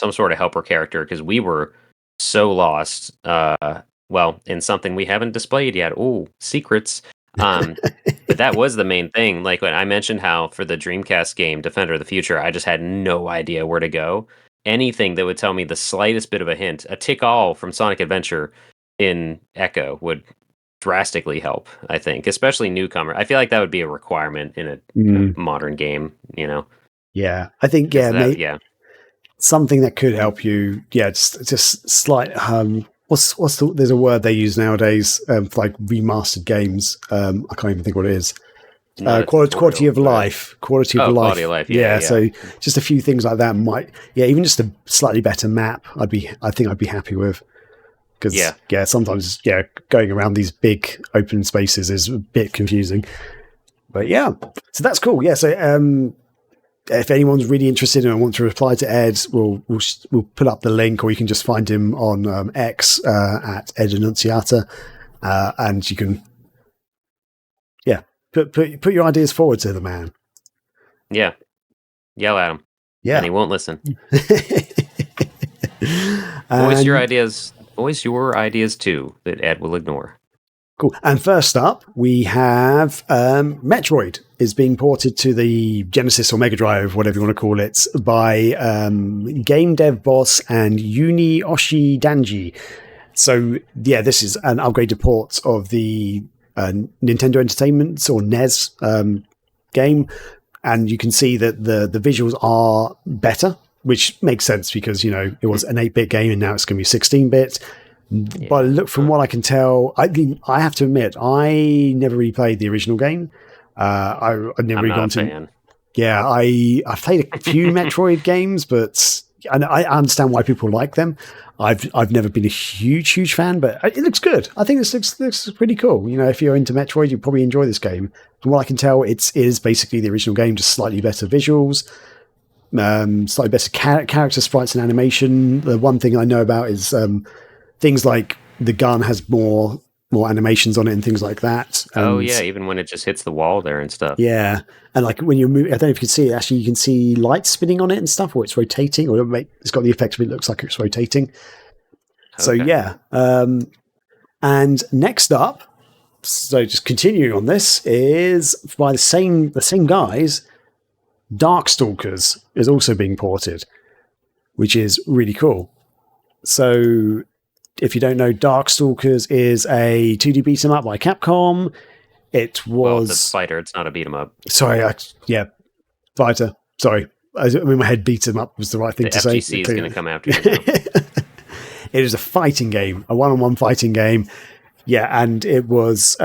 some sort of helper character, because we were so lost, in something we haven't displayed yet. Oh, secrets. But that was the main thing. Like when I mentioned how for the Dreamcast game, Defender of the Future, I just had no idea where to go. Anything that would tell me the slightest bit of a hint, a tick all from Sonic Adventure in Ecco would drastically help, I think, especially newcomer. I feel like that would be a requirement in a modern game, Yeah, I think, something that could help you. Yeah, just slight. There's a word they use nowadays for like remastered games. I can't even think what it is. Quality of life. Quality of life. Yeah. So just a few things like that might. Yeah, even just a slightly better map. I think I'd be happy with. Because sometimes going around these big open spaces is a bit confusing. But yeah, so that's cool. Yeah, so if anyone's really interested and want to reply to Ed, we'll put up the link, or you can just find him on X at Ed Annunziata, and you can put your ideas forward to the man. Yeah, yell at him. Yeah, and he won't listen. Voice your ideas. Voice your ideas too that Ed will ignore. Cool. And first up, we have Metroid is being ported to the Genesis or Mega Drive, whatever you want to call it, by game dev boss and Yunioshi Danji. So, yeah, this is an upgraded port of the Nintendo Entertainment or NES game. And you can see that the visuals are better, which makes sense because, it was an 8-bit game and now it's going to be 16-bit. Yeah. But look, from what I can tell, I have to admit, I never really played the original game. I've never really gone to. Yeah, I've played a few Metroid games, but I understand why people like them. I've never been a huge fan, but it looks good. I think this looks pretty cool. If you're into Metroid, you probably enjoy this game. From what I can tell, it is basically the original game, just slightly better visuals, slightly better character sprites and animation. The one thing I know about is things like the gun has more animations on it and things like that. Even when it just hits the wall there and stuff. Yeah, and like when you're moving, I don't know if you can see it. Actually, you can see lights spinning on it and stuff, or it's rotating, or it's got the effect of it looks like it's rotating. So Okay. yeah. And next up, so just continuing on this, is by the same guys, Darkstalkers is also being ported, which is really cool. So if you don't know, Darkstalkers is a 2D beat 'em up by Capcom. It was... Well, it's a fighter. It's not a beat 'em up. Sorry, fighter. Sorry. In my head, beat 'em up was the right thing The to say. FGC is going to come after you now. It is a fighting game, a one-on-one fighting game. Yeah, and it was...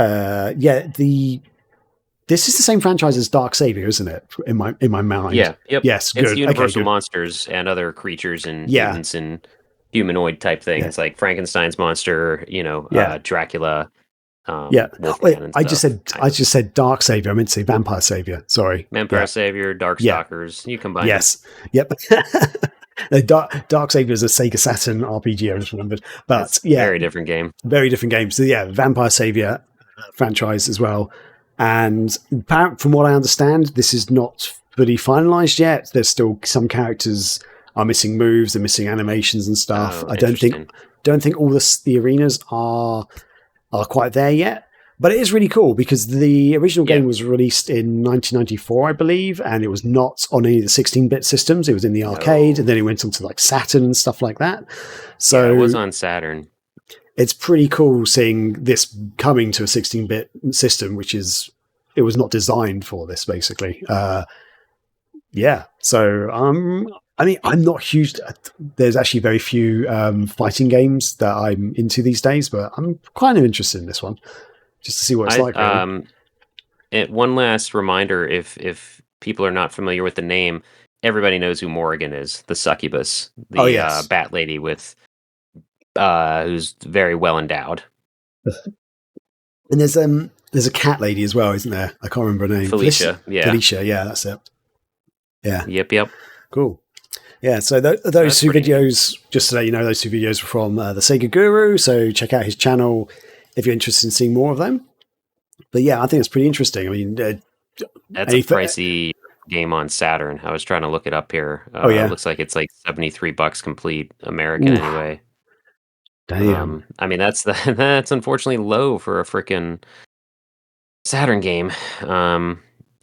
This is the same franchise as Dark Savior, isn't it? In my mind. Yeah. Yep. Yes. Good. It's universal good. monsters and other creatures and mutants and humanoid type things like Frankenstein's monster. Dracula. Wait, I just said Dark Savior. I meant to say Vampire Savior. Sorry. Vampire Savior, Darkstalkers. You combine. Yes. Yep. Dark Savior is a Sega Saturn RPG. I just remembered, but it's very different game. Very different game. So Vampire Savior franchise as well. And from what I understand, this is not fully finalized yet. There's still some characters are missing moves, they're missing animations and stuff. I don't think all the arenas are quite there yet. But it is really cool because the original game was released in 1994, I believe, and it was not on any of the 16-bit systems. It was in the arcade, and then it went on to like Saturn and stuff like that. So it was on Saturn. It's pretty cool seeing this coming to a 16-bit system, it was not designed for this, basically. So I'm not huge. There's actually very few fighting games that I'm into these days, but I'm kind of interested in this one, just to see what it's like. Really. One last reminder, if people are not familiar with the name, everybody knows who Morrigan is, the succubus, the bat lady with... who's very well endowed. And there's a cat lady as well, isn't there? I can't remember her name. Felicia, Felicia, that's it. Yeah. Yep. Cool. Yeah, so those two videos, just to let you know, those two videos were from the Sega Guru, so check out his channel if you're interested in seeing more of them. But yeah, I think it's pretty interesting. I mean... that's a pricey game on Saturn. I was trying to look it up here. It looks like it's like $73 complete, American anyway. Damn. I mean, that's unfortunately low for a freaking Saturn game.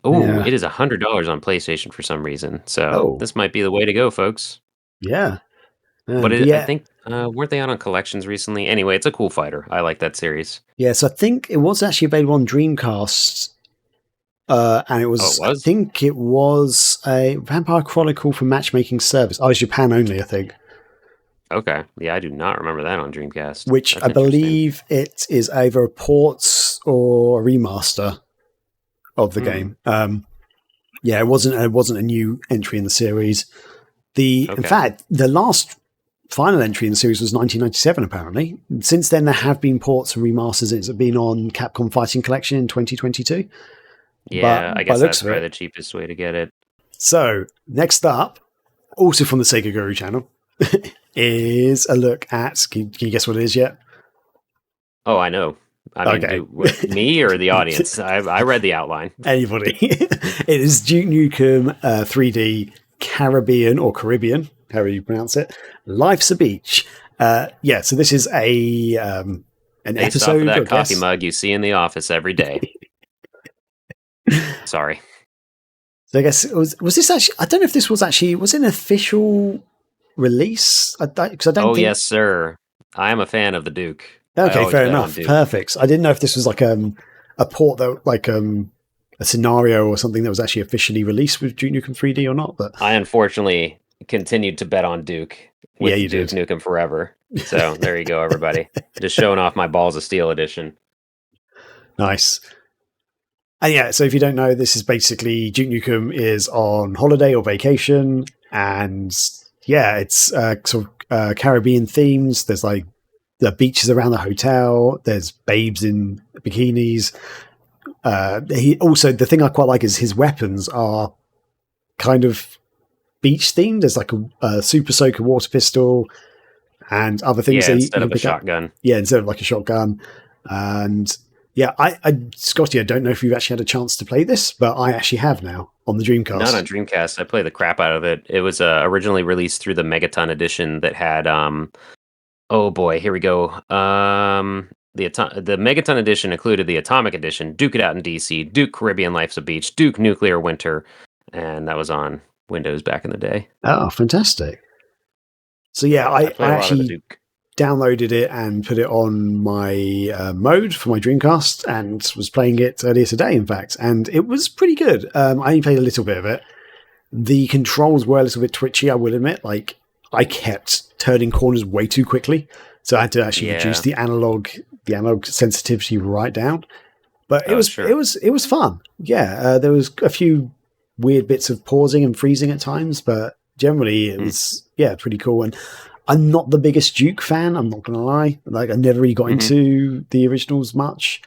It is $100 on PlayStation for some reason. So this might be the way to go, folks. Yeah. But I think weren't they out on collections recently? Anyway, it's a cool fighter. I like that series. Yeah, so I think it was actually available on Dreamcast. And it was, I think it was a Vampire Chronicle for Matchmaking Service. Oh, it's Japan only, I think. Okay. Yeah, I do not remember that on Dreamcast. Which I believe it is either a port or a remaster of the game. It wasn't a new entry in the series. In fact, the last final entry in the series was 1997, apparently. Since then, there have been ports and remasters. It's been on Capcom Fighting Collection in 2022. Yeah, I guess that's probably the cheapest way to get it. So, next up, also from the Sega Guru channel, is a look at... Can you guess what it is yet? Oh, I know. I mean, me or the audience? I read the outline. Anybody. It is Duke Nukem 3D Caribbean, however you pronounce it. Life's a Beach. So this is an episode of that coffee mug you see in the office every day. Sorry. So I guess was this actually... I don't know if this was an official release? Yes, sir. I am a fan of the Duke. Okay, fair enough. Perfect. I didn't know if this was like a port that a scenario or something that was actually officially released with Duke Nukem 3D or not. But I unfortunately continued to bet on Duke. With you Duke did. Nukem Forever. So there you go, everybody. Just showing off my Balls of Steel edition. Nice. And so if you don't know, this is basically Duke Nukem is on holiday or vacation, and it's sort of Caribbean themes. There's like the beaches around the hotel. There's babes in bikinis. The thing I quite like is his weapons are kind of beach themed. There's like a super soaker water pistol and other things. Instead of a shotgun. Instead of like a shotgun. And Scotty, I don't know if you've actually had a chance to play this, but I actually have now on the Dreamcast. Not on Dreamcast. I play the crap out of it. It was originally released through the Megaton edition that had Oh boy, here we go. The Megaton Edition included the Atomic Edition, Duke It Out in DC, Duke Caribbean Life's a Beach, Duke Nuclear Winter, and that was on Windows back in the day. Oh, fantastic. So yeah, I played a lot of the actually Duke. downloaded it and put it on my mode for my Dreamcast and was playing it earlier today, in fact, and it was pretty good. I only played a little bit of it. The controls were a little bit twitchy, I will admit. Like, I kept turning corners way too quickly, so I had to actually reduce the analog sensitivity right down. But it was fun. Yeah, there was a few weird bits of pausing and freezing at times, but generally it was pretty cool. And I'm not the biggest Duke fan, I'm not gonna lie. Like, I never really got into the originals much.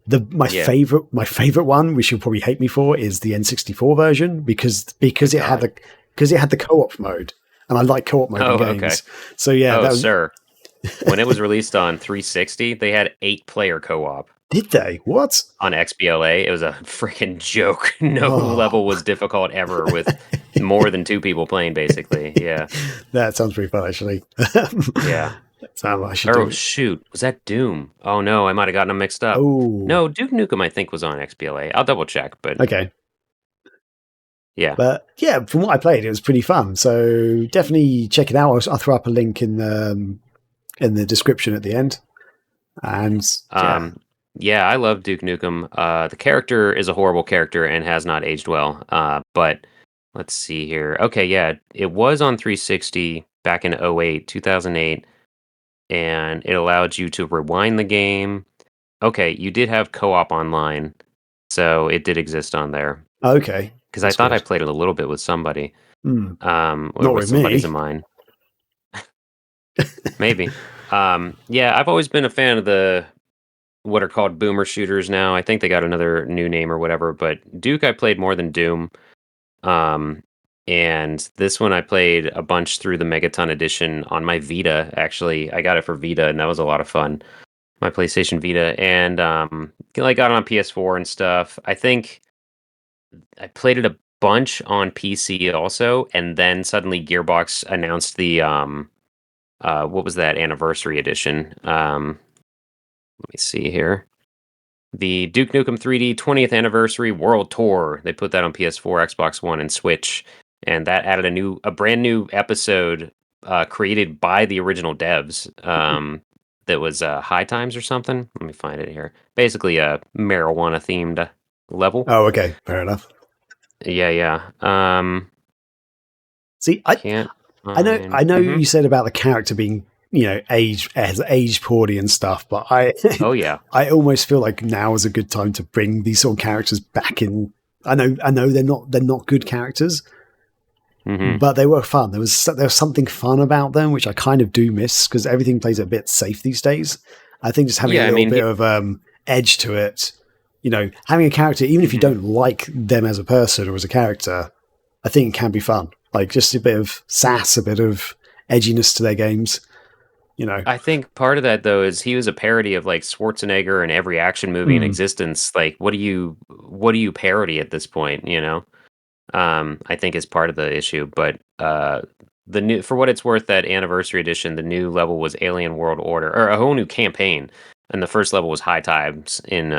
My favorite one, which you'll probably hate me for, is the N64 version because it had the co-op mode, and I like co-op mode in games. Okay. So yeah, sir. When it was released on 360, they had 8-player co-op. Did they? What? On XBLA, it was a freaking joke. No level was difficult ever with more than 2 people playing, basically. Yeah. That sounds pretty fun, actually. Yeah. Shoot. Was that Doom? Oh, no. I might have gotten them mixed up. Oh. No, Duke Nukem, I think, was on XBLA. I'll double check, but... Okay. Yeah. But, yeah, from what I played, it was pretty fun. So definitely check it out. I'll throw up a link in the description at the end. And, yeah, I love Duke Nukem. The character is a horrible character and has not aged well. But let's see here. Okay, yeah, it was on 360 back in 2008, and it allowed you to rewind the game. Okay, you did have co-op online, so it did exist on there. Okay. Because I thought I played it a little bit with somebody. Not with somebody's me. of mine. Maybe. Yeah, I've always been a fan of what are called boomer shooters now. I think they got another new name or whatever, but Duke I played more than Doom. And this one I played a bunch through the Megaton Edition on my Vita, actually. I got it for Vita, and that was a lot of fun. My PlayStation Vita. And I got it on PS4 and stuff. I think I played it a bunch on PC also, and then suddenly Gearbox announced the what was that anniversary edition? Let me see here. The Duke Nukem 3D 20th Anniversary World Tour. They put that on PS4, Xbox One, and Switch, and that added a brand new episode created by the original devs. That was High Times or something. Let me find it here. Basically, a marijuana themed level. Oh, okay, fair enough. Yeah. See, I know you said about the character being, aged poorly and stuff, but I almost feel like now is a good time to bring these sort of characters back in. I know they're not good characters, but they were fun. There was something fun about them, which I kind of do miss because everything plays a bit safe these days. I think just having a little bit of edge to it, having a character, even if you don't like them as a person or as a character, I think it can be fun. Like just a bit of sass, a bit of edginess to their games. I think part of that though is he was a parody of like Schwarzenegger in every action movie in existence. Like, what do you parody at this point? I think is part of the issue. But the new, for what it's worth, that anniversary edition, the new level was Alien World Order, or a whole new campaign, and the first level was High Times in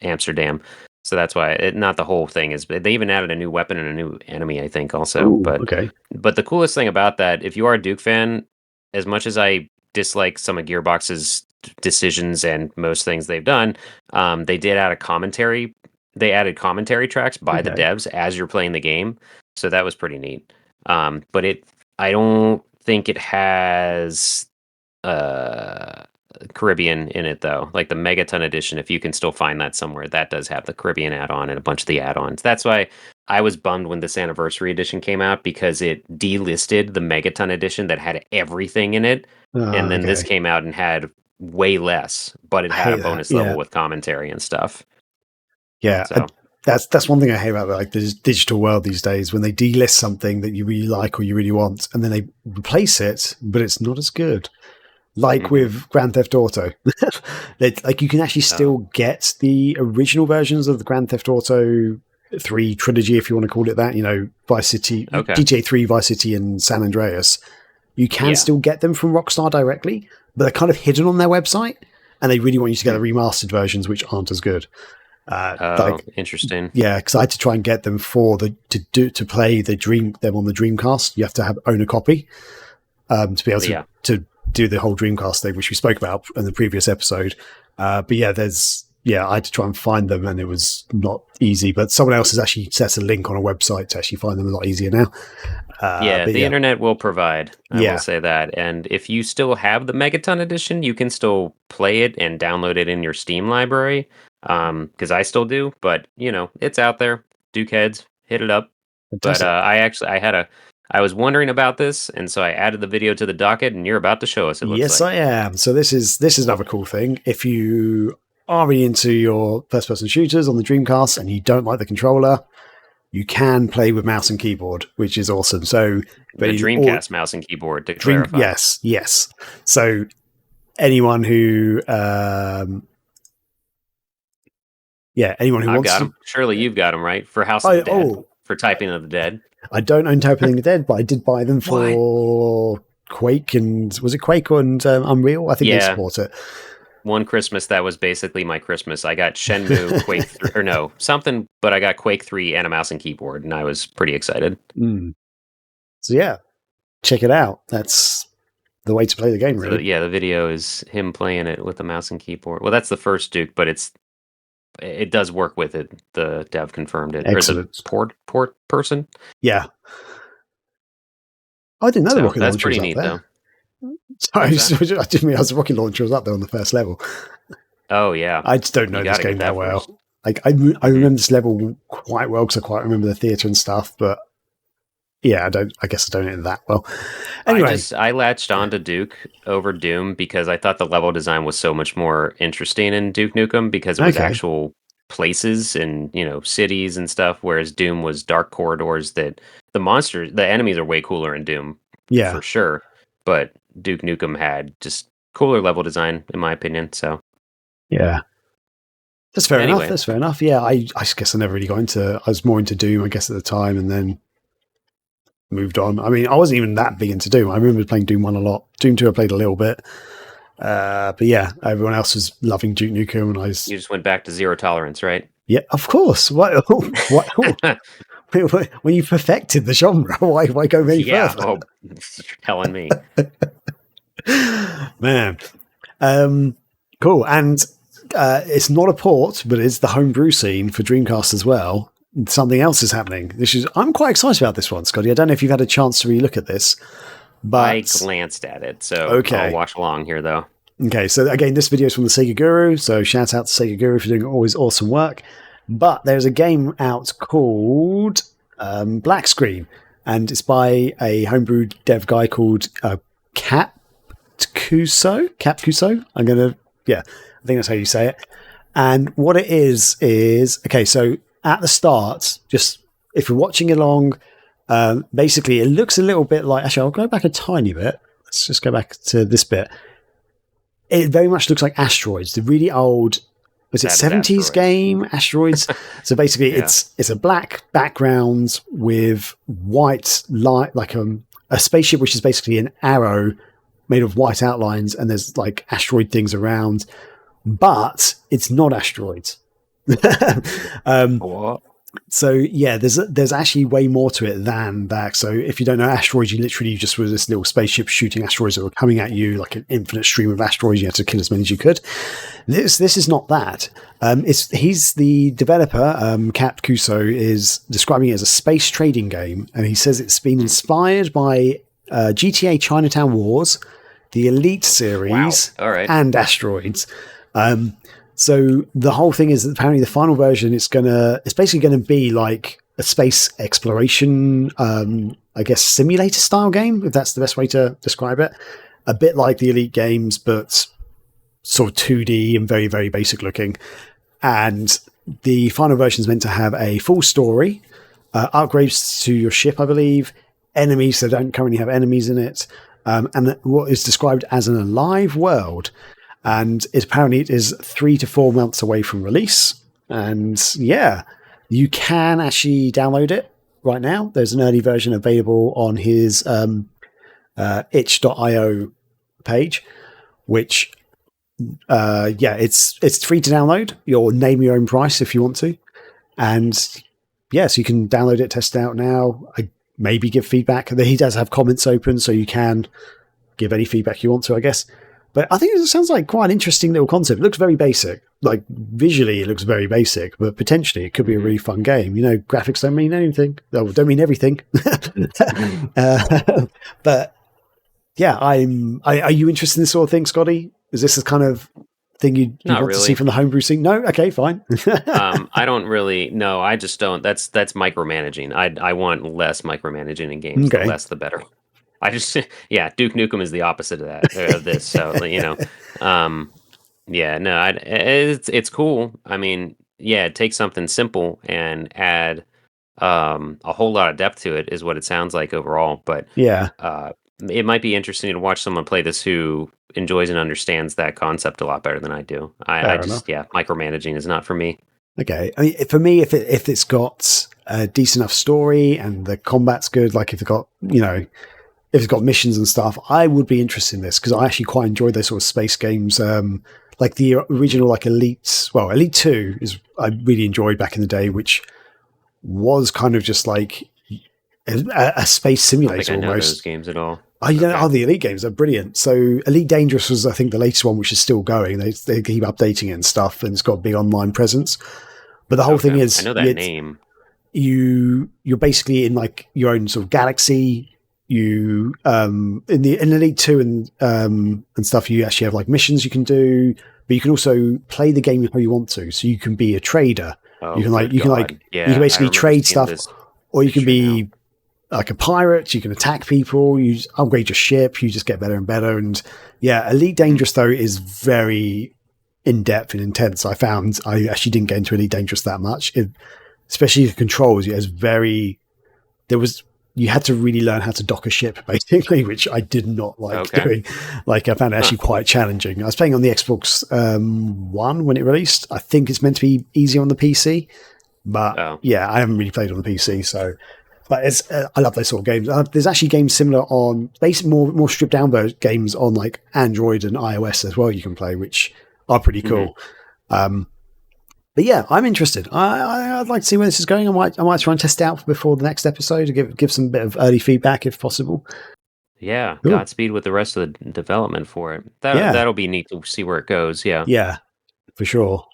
Amsterdam. So that's why not the whole thing is. They even added a new weapon and a new enemy, I think, also. Ooh, but okay. But the coolest thing about that, if you are a Duke fan, as much as I dislike some of Gearbox's decisions and most things they've done, they did add a commentary. They added commentary tracks by the devs as you're playing the game, so that was pretty neat. But I don't think it has Caribbean in it though. Like the Megaton edition, if you can still find that somewhere, that does have the Caribbean add-on and a bunch of the add-ons. That's why I was bummed when this anniversary edition came out, because it delisted the Megaton edition that had everything in it, and then this came out and had way less, but it had a bonus level with commentary and stuff. Yeah, so that's one thing I hate about like the digital world these days, when they delist something that you really like or you really want, and then they replace it, but it's not as good. Like with Grand Theft Auto, like you can actually still get the original versions of the Grand Theft Auto 3 trilogy, if you want to call it that. Vice City, GTA 3, Vice City, and San Andreas. You can still get them from Rockstar directly, but they're kind of hidden on their website, and they really want you to get the remastered versions, which aren't as good. Interesting. Yeah, because I had to try and get them to play them on the Dreamcast. You have to own a copy to be able to do the whole Dreamcast thing, which we spoke about in the previous episode. But I had to try and find them, and it was not easy. But someone else has actually set a link on a website to actually find them a lot easier now. The internet will provide. I will say that. And if you still have the Megaton edition, you can still play it and download it in your Steam library. Because I still do, but it's out there. Duke heads, hit it up. Fantastic. But I was wondering about this, and so I added the video to the docket, and you're about to show us. It looks yes, I am. So this is another cool thing. If you are really into your first-person shooters on the Dreamcast and you don't like the controller, you can play with mouse and keyboard, which is awesome. So the Dreamcast mouse and keyboard, to clarify. Yes. So anyone who anyone who I've wants got to... them. Surely you've got them, right? For House of the Dead, for Typing of the Dead. I don't own Typing of the Dead, but I did buy them for Quake and... Was it Quake and Unreal? I think they support it. One Christmas, that was basically my Christmas. I got Shenmue, Quake 3, or no, something, but I got Quake 3 and a mouse and keyboard, and I was pretty excited. So yeah, check it out. That's the way to play the game, really. So, the video is him playing it with a mouse and keyboard. Well, that's the first Duke, but it does work with it. The dev confirmed it. Excellent. Or the port person. Yeah. I didn't know the rocket launcher was up neat, there. though. Sorry, I didn't realize the rocket launcher was up there on the first level. Oh, yeah. I just don't know this game that well. Like I remember this level quite well because I quite remember the theater and stuff, but yeah, I guess I don't know it that well. Anyway, I latched onto Duke over Doom because I thought the level design was so much more interesting in Duke Nukem because it was actual places and cities and stuff, whereas Doom was dark corridors that the enemies are way cooler in Doom, for sure. But Duke Nukem had just cooler level design, in my opinion. So yeah. That's fair enough. That's fair enough. Yeah, I guess I never really got into... I was more into Doom, I guess, at the time, and then moved on. I mean, I wasn't even that big into Doom. I remember playing Doom 1 a lot. Doom 2 I played a little bit. But yeah, everyone else was loving Duke Nukem, and You just went back to zero tolerance, right? Yeah, of course. What? When you perfected the genre, why go any further? Oh, you're telling me. Man. Cool. And it's not a port, but it's the homebrew scene for Dreamcast as well. Something else is happening. I'm quite excited about this one, Scotty. I don't know if you've had a chance to really look at this, but I glanced at it, so I'll watch along here, though. Okay, so again, this video is from the Sega Guru, so shout out to Sega Guru for doing always awesome work. But there's a game out called Black Screen, and it's by a homebrew dev guy called Capcuso. I think that's how you say it. And what it is okay, so at the start, just if you're watching along, basically it looks a little bit like... Actually, I'll go back a tiny bit. Let's just go back to this bit. It very much looks like Asteroids, the really old... Was it 70s game, Asteroids? So basically, it's a black background with white light, like a spaceship, which is basically an arrow made of white outlines, and there's like asteroid things around, but it's not asteroids. What? So yeah, there's actually way more to it than that. So if you don't know Asteroids, you literally just were this little spaceship shooting asteroids that were coming at you like an infinite stream of asteroids. You had to kill as many as you could. This is not that. He's the developer. Cap Cuso is describing it as a space trading game, and he says it's been inspired by GTA Chinatown Wars, the Elite series, and Asteroids. So the whole thing is that apparently the final version it's basically gonna be like a space exploration, I guess simulator style game, if that's the best way to describe it. A bit like the Elite games, but sort of 2D and very, very basic looking. And the final version is meant to have a full story, upgrades to your ship, I believe, enemies that don't currently have enemies in it, and what is described as an alive world. And apparently it is 3 to 4 months away from release. And yeah, you can actually download it right now. There's an early version available on his itch.io page, which it's free to download. You'll name your own price if you want to, and so you can download it, test it out now. Maybe give feedback. He does have comments open, so you can give any feedback you want to, I guess. But I think it sounds like quite an interesting little concept. It looks very basic. Like, visually, it looks very basic, but potentially it could be a really fun game. You know, graphics don't mean anything. Don't mean everything. But, yeah, are you interested in this sort of thing, Scotty? Is this the kind of thing you want to see from the homebrew scene? No? Okay, fine. I don't really. No, I just don't. That's micromanaging. I want less micromanaging in games. Okay. The less, the better. I just, Duke Nukem is the opposite of that, of this. So, it's cool. I mean, take something simple and add a whole lot of depth to it is what it sounds like overall. But it might be interesting to watch someone play this who enjoys and understands that concept a lot better than I do. Micromanaging is not for me. Okay. I mean, for me, if it's got a decent enough story and the combat's good, like if it's got, if it's got missions and stuff, I would be interested in this because I actually quite enjoy those sort of space games. Like the original, like Elite 2 is I really enjoyed back in the day, which was kind of just like a space simulator I don't think I know almost. Those games at all. The Elite games are brilliant. So Elite Dangerous was, I think, the latest one, which is still going. They keep updating it and stuff, and it's got a big online presence. But the whole thing is, I know that name. You're basically in like your own sort of galaxy. You in Elite 2 and stuff, you actually have like missions you can do, but you can also play the game how you want to. So you can be a trader. You can basically trade stuff, or you can be like a pirate. You can attack people. You upgrade your ship. You just get better and better. And Elite Dangerous though is very in depth and intense. I found I actually didn't get into Elite Dangerous that much, especially the controls. It was you had to really learn how to dock a ship, basically, which I did not like doing. Like, I found it actually quite challenging. I was playing on the Xbox One when it released. I think it's meant to be easy on the PC, but I haven't really played on the PC. So, but I love those sort of games. There's actually games similar on, basically more stripped down games on like Android and iOS as well. You can play, which are pretty cool. But I'm interested. I'd like to see where this is going. I might try and test it out before the next episode to give some bit of early feedback if possible. Yeah, cool. Godspeed with the rest of the development for it. That'll be neat to see where it goes. Yeah, for sure.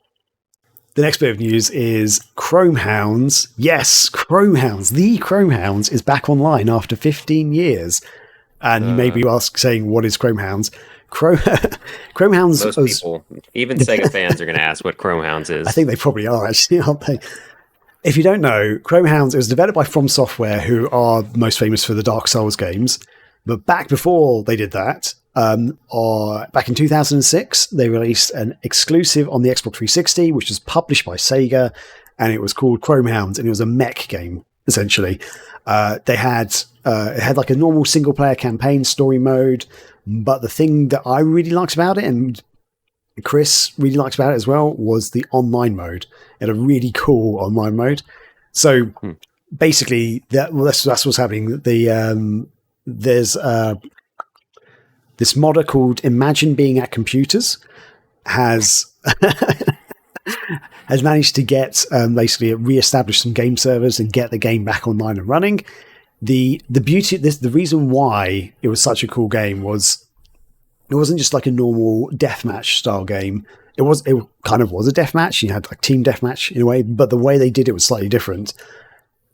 The next bit of news is Chromehounds. Yes, Chromehounds. The Chromehounds is back online after 15 years. And you may be saying, what is Chromehounds? Chromehounds. Most people, even Sega fans, are going to ask what Chromehounds is. I think they probably are, actually, aren't they? If you don't know, Chromehounds, it was developed by From Software, who are most famous for the Dark Souls games. But back before they did that, back in 2006, they released an exclusive on the Xbox 360, which was published by Sega, and it was called Chromehounds, and it was a mech game, essentially. It had like a normal single-player campaign story mode, but the thing that I really liked about it, and Chris really liked about it as well, was the online mode. It had a really cool online mode. So basically, that's what's happening. There's this modder called Imagine Being at Computers has managed to get basically re-establish some game servers and get the game back online and running. The beauty of this, the reason why it was such a cool game was it wasn't just like a normal deathmatch style game. It kind of was a deathmatch. You had like team deathmatch in a way, but the way they did it was slightly different.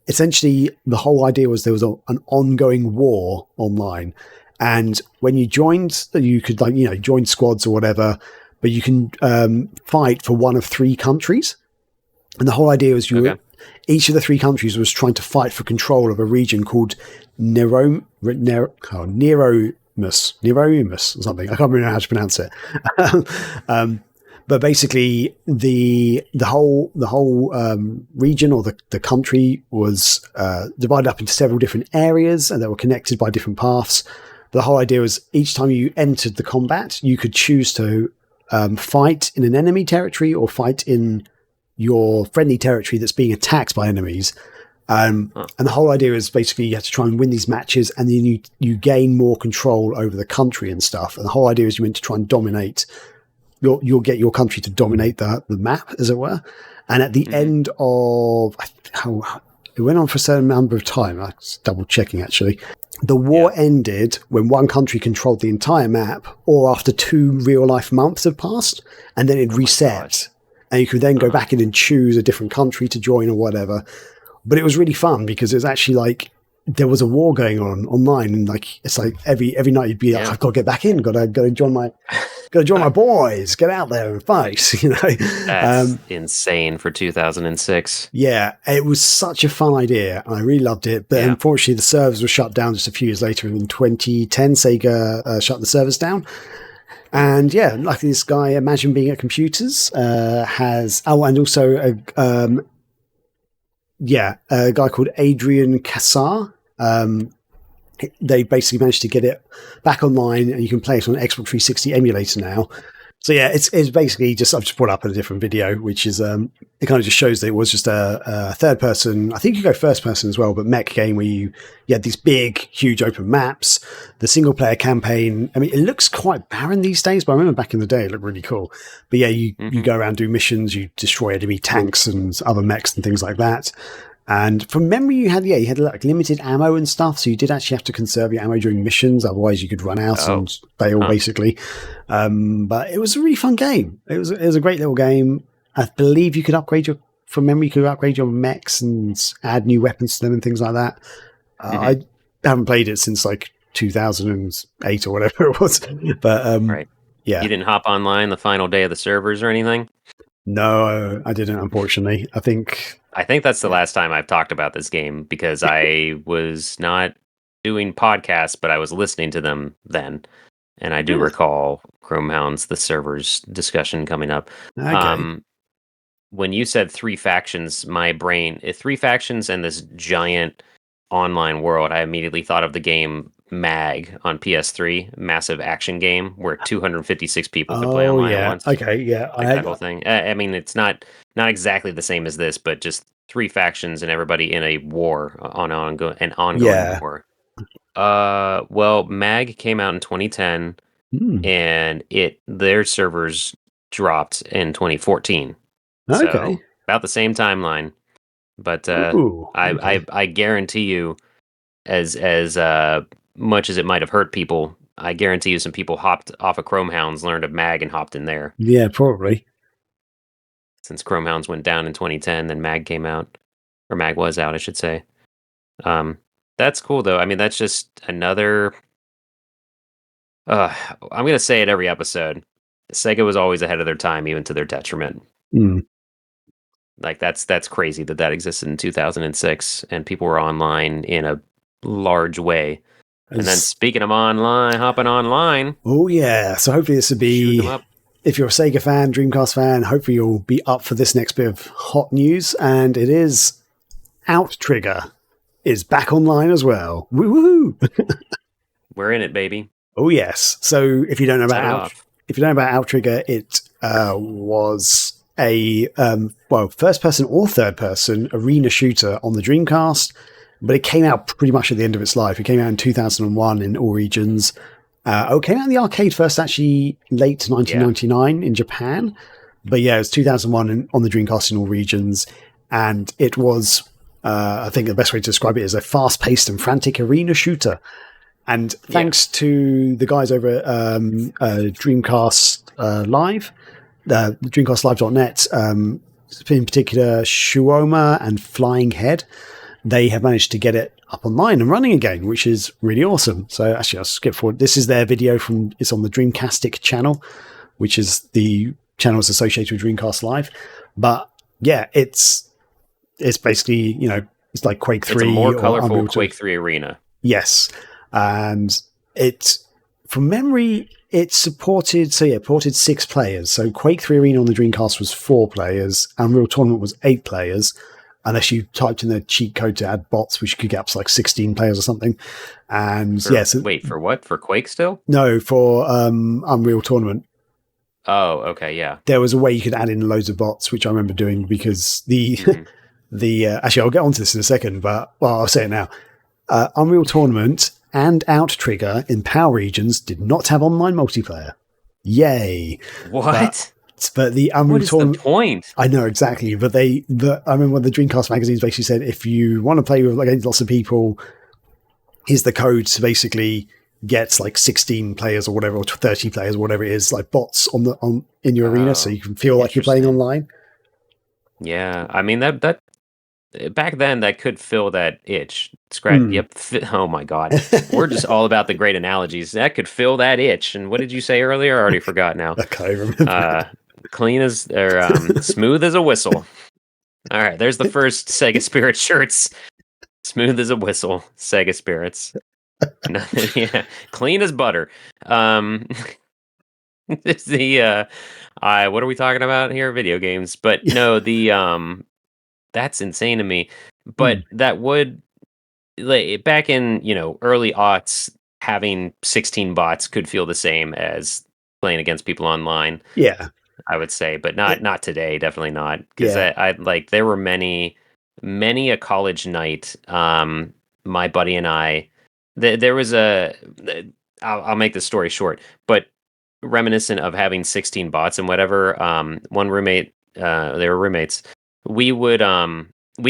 Essentially, the whole idea was there was an ongoing war online, and when you joined, you could join squads or whatever, but you can fight for one of three countries. And the whole idea was each of the three countries was trying to fight for control of a region called Neromus or something. I can't remember how to pronounce it. But basically, the whole region or the country was divided up into several different areas, and they were connected by different paths. But the whole idea was each time you entered the combat, you could choose to fight in an enemy territory or fight in your friendly territory that's being attacked by enemies. And the whole idea is basically you have to try and win these matches, and then you gain more control over the country and stuff. And the whole idea is you meant to try and dominate. You'll get your country to dominate the map, as it were. And at the end of it went on for a certain number of time. I was double checking actually. The war ended when one country controlled the entire map, or after 2 real life months have passed, and then it reset. And you could then go back in and choose a different country to join or whatever. But it was really fun because it was actually like there was a war going on online, and like it's like every night you'd be like, I've got to get back in, got to join my boys, get out there and fight. You know, that's insane for 2006. Yeah, it was such a fun idea. I really loved it, but unfortunately, the servers were shut down just a few years later. In 2010, Sega shut the servers down. And yeah, luckily this guy, Imagine Being at Computers, has and also a guy called Adrian Cassar. They basically managed to get it back online, and you can play it on an Xbox 360 emulator now. So yeah, it's basically just, I've just brought up in a different video, which is, it kind of just shows that it was just a third person, I think you go first person as well, but mech game where you had these big, huge open maps. The single player campaign, I mean, it looks quite barren these days, but I remember back in the day it looked really cool. But yeah, you go around, do missions, you destroy enemy tanks and other mechs and things like that. And from memory, you had like limited ammo and stuff, so you did actually have to conserve your ammo during missions, otherwise you could run out and fail basically. But it was a really fun game. It was a great little game. I believe you could upgrade your mechs and add new weapons to them and things like that. I haven't played it since like 2008 or whatever it was. But yeah, you didn't hop online the final day of the servers or anything? No, I didn't, unfortunately. I think that's the last time I've talked about this game, because I was not doing podcasts, but I was listening to them then. And I do recall Chromehounds, the servers discussion coming up. Okay. When you said 3 factions, my brain, 3 factions and this giant online world, I immediately thought of the game Mag on PS3, massive action game where 256 people could play online at once. Okay, yeah. Like that whole thing. I mean, it's not exactly the same as this, but just 3 factions and everybody in a war, an ongoing war. Well, Mag came out in 2010, and their servers dropped in 2014. Okay, so about the same timeline. But I guarantee you, as much as it might have hurt people, I guarantee you some people hopped off of Chromehounds, learned of Mag, and hopped in there. Yeah, probably. Since Chromehounds went down in 2010, then Mag came out. Or Mag was out, I should say. That's cool, though. I mean, that's just another... I'm going to say it every episode. Sega was always ahead of their time, even to their detriment. Like, that's crazy that existed in 2006, and people were online in a large way. And then speaking of online, hopping online. Oh yeah, so hopefully this will be, if you're a Sega fan, Dreamcast fan, hopefully you'll be up for this next bit of hot news. And it is OutTrigger is back online as well. Woo-hoo! We're in it, baby. Oh yes. So if you don't know about OutTrigger, it was a first person or third person arena shooter on the Dreamcast. But it came out pretty much at the end of its life. It came out in 2001 in all regions. It came out in the arcade first, actually, late 1999 in Japan. But yeah, it was 2001 on the Dreamcast in all regions. And it was, I think the best way to describe it is a fast-paced and frantic arena shooter. And thanks to the guys over at Dreamcast Live, DreamcastLive.net, in particular, Shuoma and Flying Head, they have managed to get it up online and running again, which is really awesome. So actually, I'll skip forward. This is their video it's on the Dreamcastic channel, which is the channels associated with Dreamcast Live. But yeah, it's basically, it's like Quake 3. It's a more colorful Quake 3 arena. Yes. And from memory, it supported 6 players. So Quake 3 Arena on the Dreamcast was 4 players. Unreal Tournament was 8 players. Unless you typed in the cheat code to add bots, which you could get up to like 16 players or something. And wait, for what? For Quake still? No, for Unreal Tournament. Oh, okay, yeah. There was a way you could add in loads of bots, which I remember doing because Actually, I'll get onto this in a second, but I'll say it now. Unreal Tournament and OutTrigger in PAL regions did not have online multiplayer. Yay! What? But the Unreal What is the Tournament. point? I know exactly, but I remember when the Dreamcast magazines basically said if you want to play with against lots of people, here's the code to basically get like 16 players or whatever, or 30 players or whatever it is, like bots in your arena, so you can feel like you're playing online. Yeah, I mean that back then that could fill that itch. Yep. Oh my God, we're just all about the great analogies. That could fill that itch. And what did you say earlier? I already forgot now. I can't remember. Clean as or smooth as a whistle. All right, there's the first SEGA Spirit shirts. Smooth as a whistle, SEGA Spirits. Yeah, clean as butter. It's the what are we talking about here? Video games, but no, that's insane to me. But that would like back in early aughts, having 16 bots could feel the same as playing against people online. Yeah, I would say, but not today. Definitely not, because Yeah. I like there were many a college night. My buddy and I, there was I'll make this story short, but reminiscent of having 16 bots and whatever. One roommate, they were roommates. We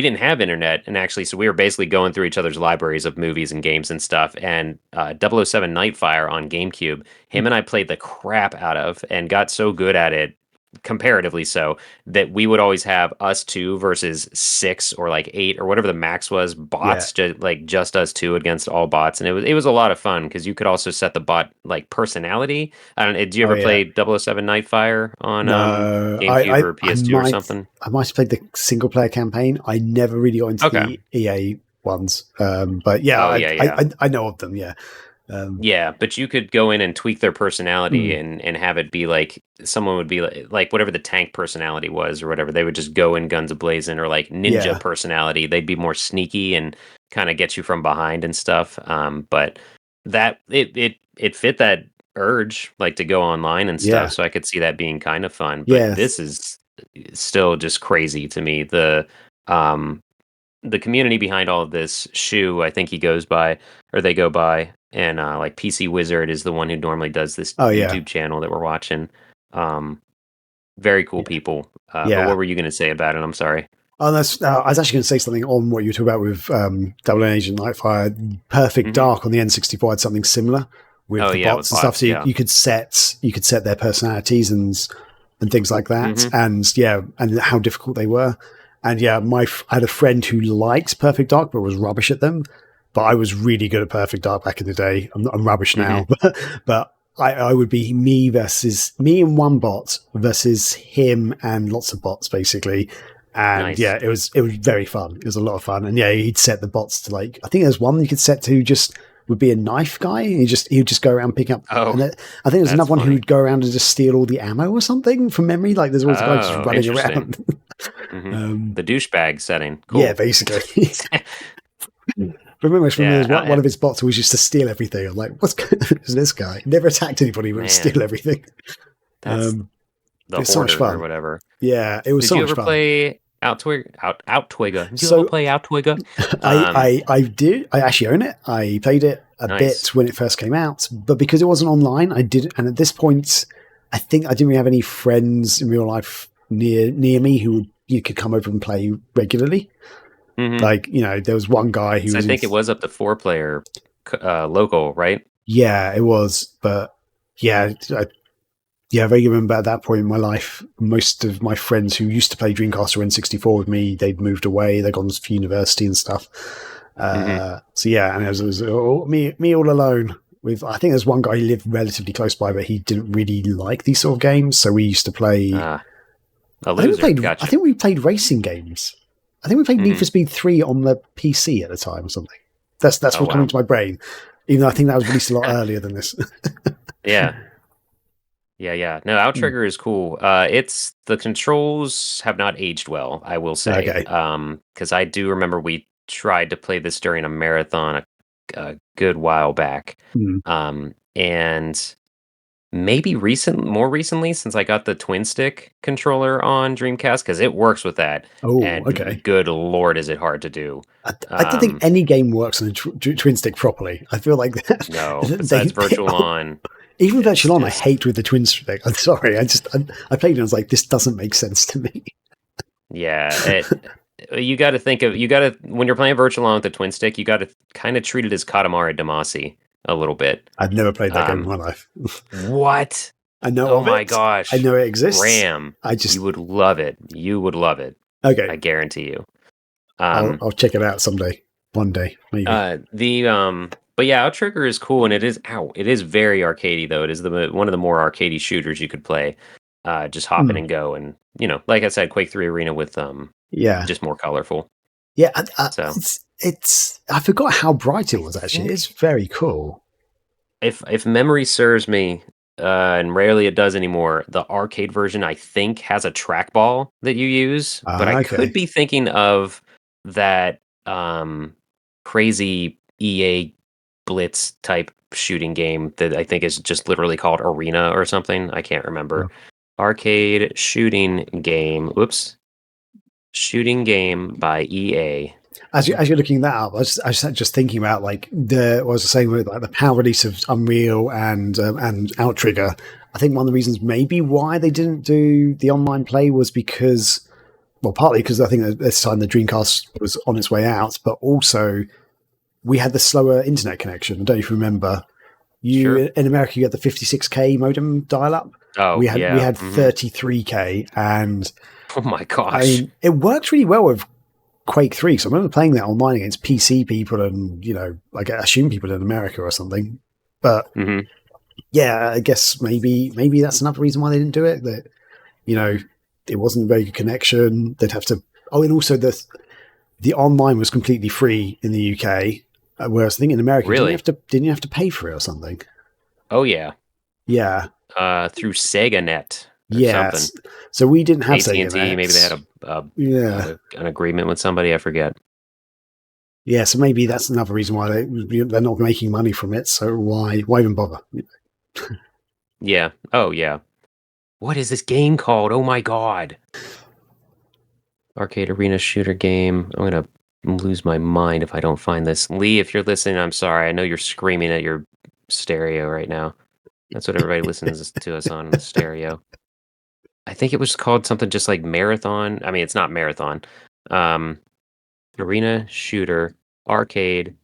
didn't have internet, and actually, so we were basically going through each other's libraries of movies and games and stuff. And 007 Nightfire on GameCube, him and I played the crap out of, and got so good at it, comparatively so, that we would always have us two versus 6 or like 8 or whatever the max was bots, just us two against all bots. And it was a lot of fun because you could also set the bot like personality. I don't know, did you ever play 007 Nightfire on No, GameCube or PS2 or something? I might have played the single player campaign. I never really got into the EA ones, but yeah, I know of them. Yeah. Yeah, but you could go in and tweak their personality and have it be like someone would be like whatever the tank personality was or whatever. They would just go in guns a-blazing, or like ninja personality. They'd be more sneaky and kind of get you from behind and stuff. But that it fit that urge, like to go online and stuff. So I could see that being kind of fun. But this is still just crazy to me. The community behind all of this, Shu, I think he goes by, or they go by, and like PC Wizard is the one who normally does this YouTube channel that we're watching. Very cool people. But what were you going to say about it? I'm sorry. Oh, I was actually going to say something on what you were talking about with Double N Agent Nightfire. Perfect Dark on the N64 had something similar with the bots and stuff. So you could set their personalities and things like that, and how difficult they were. And I had a friend who liked Perfect Dark but was rubbish at them. But I was really good at Perfect Dark back in the day. I'm rubbish now, but I would be me and one bot versus him and lots of bots basically. And it was very fun. It was a lot of fun. And he'd set the bots to like, I think there's one you could set to just would be a knife guy. And he would just go around picking up. And I think there's another one who would go around and just steal all the ammo or something from memory. Like there's always a guy just running around. The douchebag setting. Cool. Yeah, basically. Remember one of his bots was just to steal everything. I'm like, what's this guy? Never attacked anybody, but steal everything. That's it's so much fun or whatever. Yeah, it was so much fun. Did you ever play OutTrigger? Did you ever play OutTrigger? I did. I actually own it. I played it a bit when it first came out, but because it wasn't online, I didn't. And at this point, I think I didn't really have any friends in real life near me who you could come over and play regularly. Like, there was one guy who was... I think it was up to 4-player local, right? Yeah, it was. But I vaguely remember at that point in my life, most of my friends who used to play Dreamcast or N64 with me, they'd moved away. They'd gone to university and stuff. And it was me all alone. I think there's one guy who lived relatively close by, but he didn't really like these sort of games. So we used to play... a loser. I think we played racing games. I think we played Need for Speed 3 on the PC at the time or something. That's what's coming to my brain, even though I think that was released a lot earlier than this. Yeah. No, OutTrigger is cool. It's the controls have not aged well, I will say. Because I do remember we tried to play this during a marathon a good while back. And maybe more recently, since I got the twin stick controller on Dreamcast, because it works with that. Oh, And okay. good lord, is it hard to do. I don't think any game works on a twin stick properly. I feel like No, besides Virtual On, even it's Virtual On, I just hate with the twin stick. I'm sorry. I played it and I was like, this doesn't make sense to me. yeah. You got to when you're playing Virtual On with the twin stick, you got to kind of treat it as Katamari Damacy a little bit. I've never played that game in my life. What? I know Oh of my it. I gosh. know it exists. Ram. I just You would love it. You would love it. okay. I guarantee you. I'll check it out someday. One day, maybe. But yeah, OutTrigger is cool, and it is very arcadey though. It is one of the more arcadey shooters you could play. Just hop in and go, and like I said, Quake 3 Arena with just more colorful. Yeah, so it's I forgot how bright it was. Actually, it's very cool. If memory serves me, and rarely it does anymore, the arcade version I think has a trackball that you use, but I could be thinking of that crazy EA Blitz type shooting game that I think is just literally called Arena or something. I can't remember. Arcade shooting game. Whoops. Shooting game by EA. As you're looking that up, I was just thinking about like what was I saying with like the power release of Unreal and OutTrigger. I think one of the reasons maybe why they didn't do the online play was because, well, partly because I think at this time the Dreamcast was on its way out, but also we had the slower internet connection. I don't know if you remember. In America, you had the 56K modem dial-up. Oh, we had 33K, and oh my gosh, I mean, it worked really well with Quake 3. So I remember playing that online against PC people, and I assume people in America or something. But yeah, I guess maybe that's another reason why they didn't do it. That it wasn't a very good connection. They'd have to. Oh, and also the online was completely free in the UK. Whereas I think in America, didn't you have to pay for it or something? Oh yeah, yeah. Through SEGA Net. Yes. So we didn't have AT&T. SEGA Net. Maybe they had an agreement with somebody. I forget. Yeah, so maybe that's another reason why they're not making money from it. So why even bother? Yeah. Oh yeah. What is this game called? Oh my god. Arcade arena shooter game. I'm gonna lose my mind if I don't find this. Lee, if you're listening, I'm sorry. I know you're screaming at your stereo right now. That's what everybody listens to us on the stereo. I think it was called something just like Marathon. I mean, it's not Marathon. Arena shooter arcade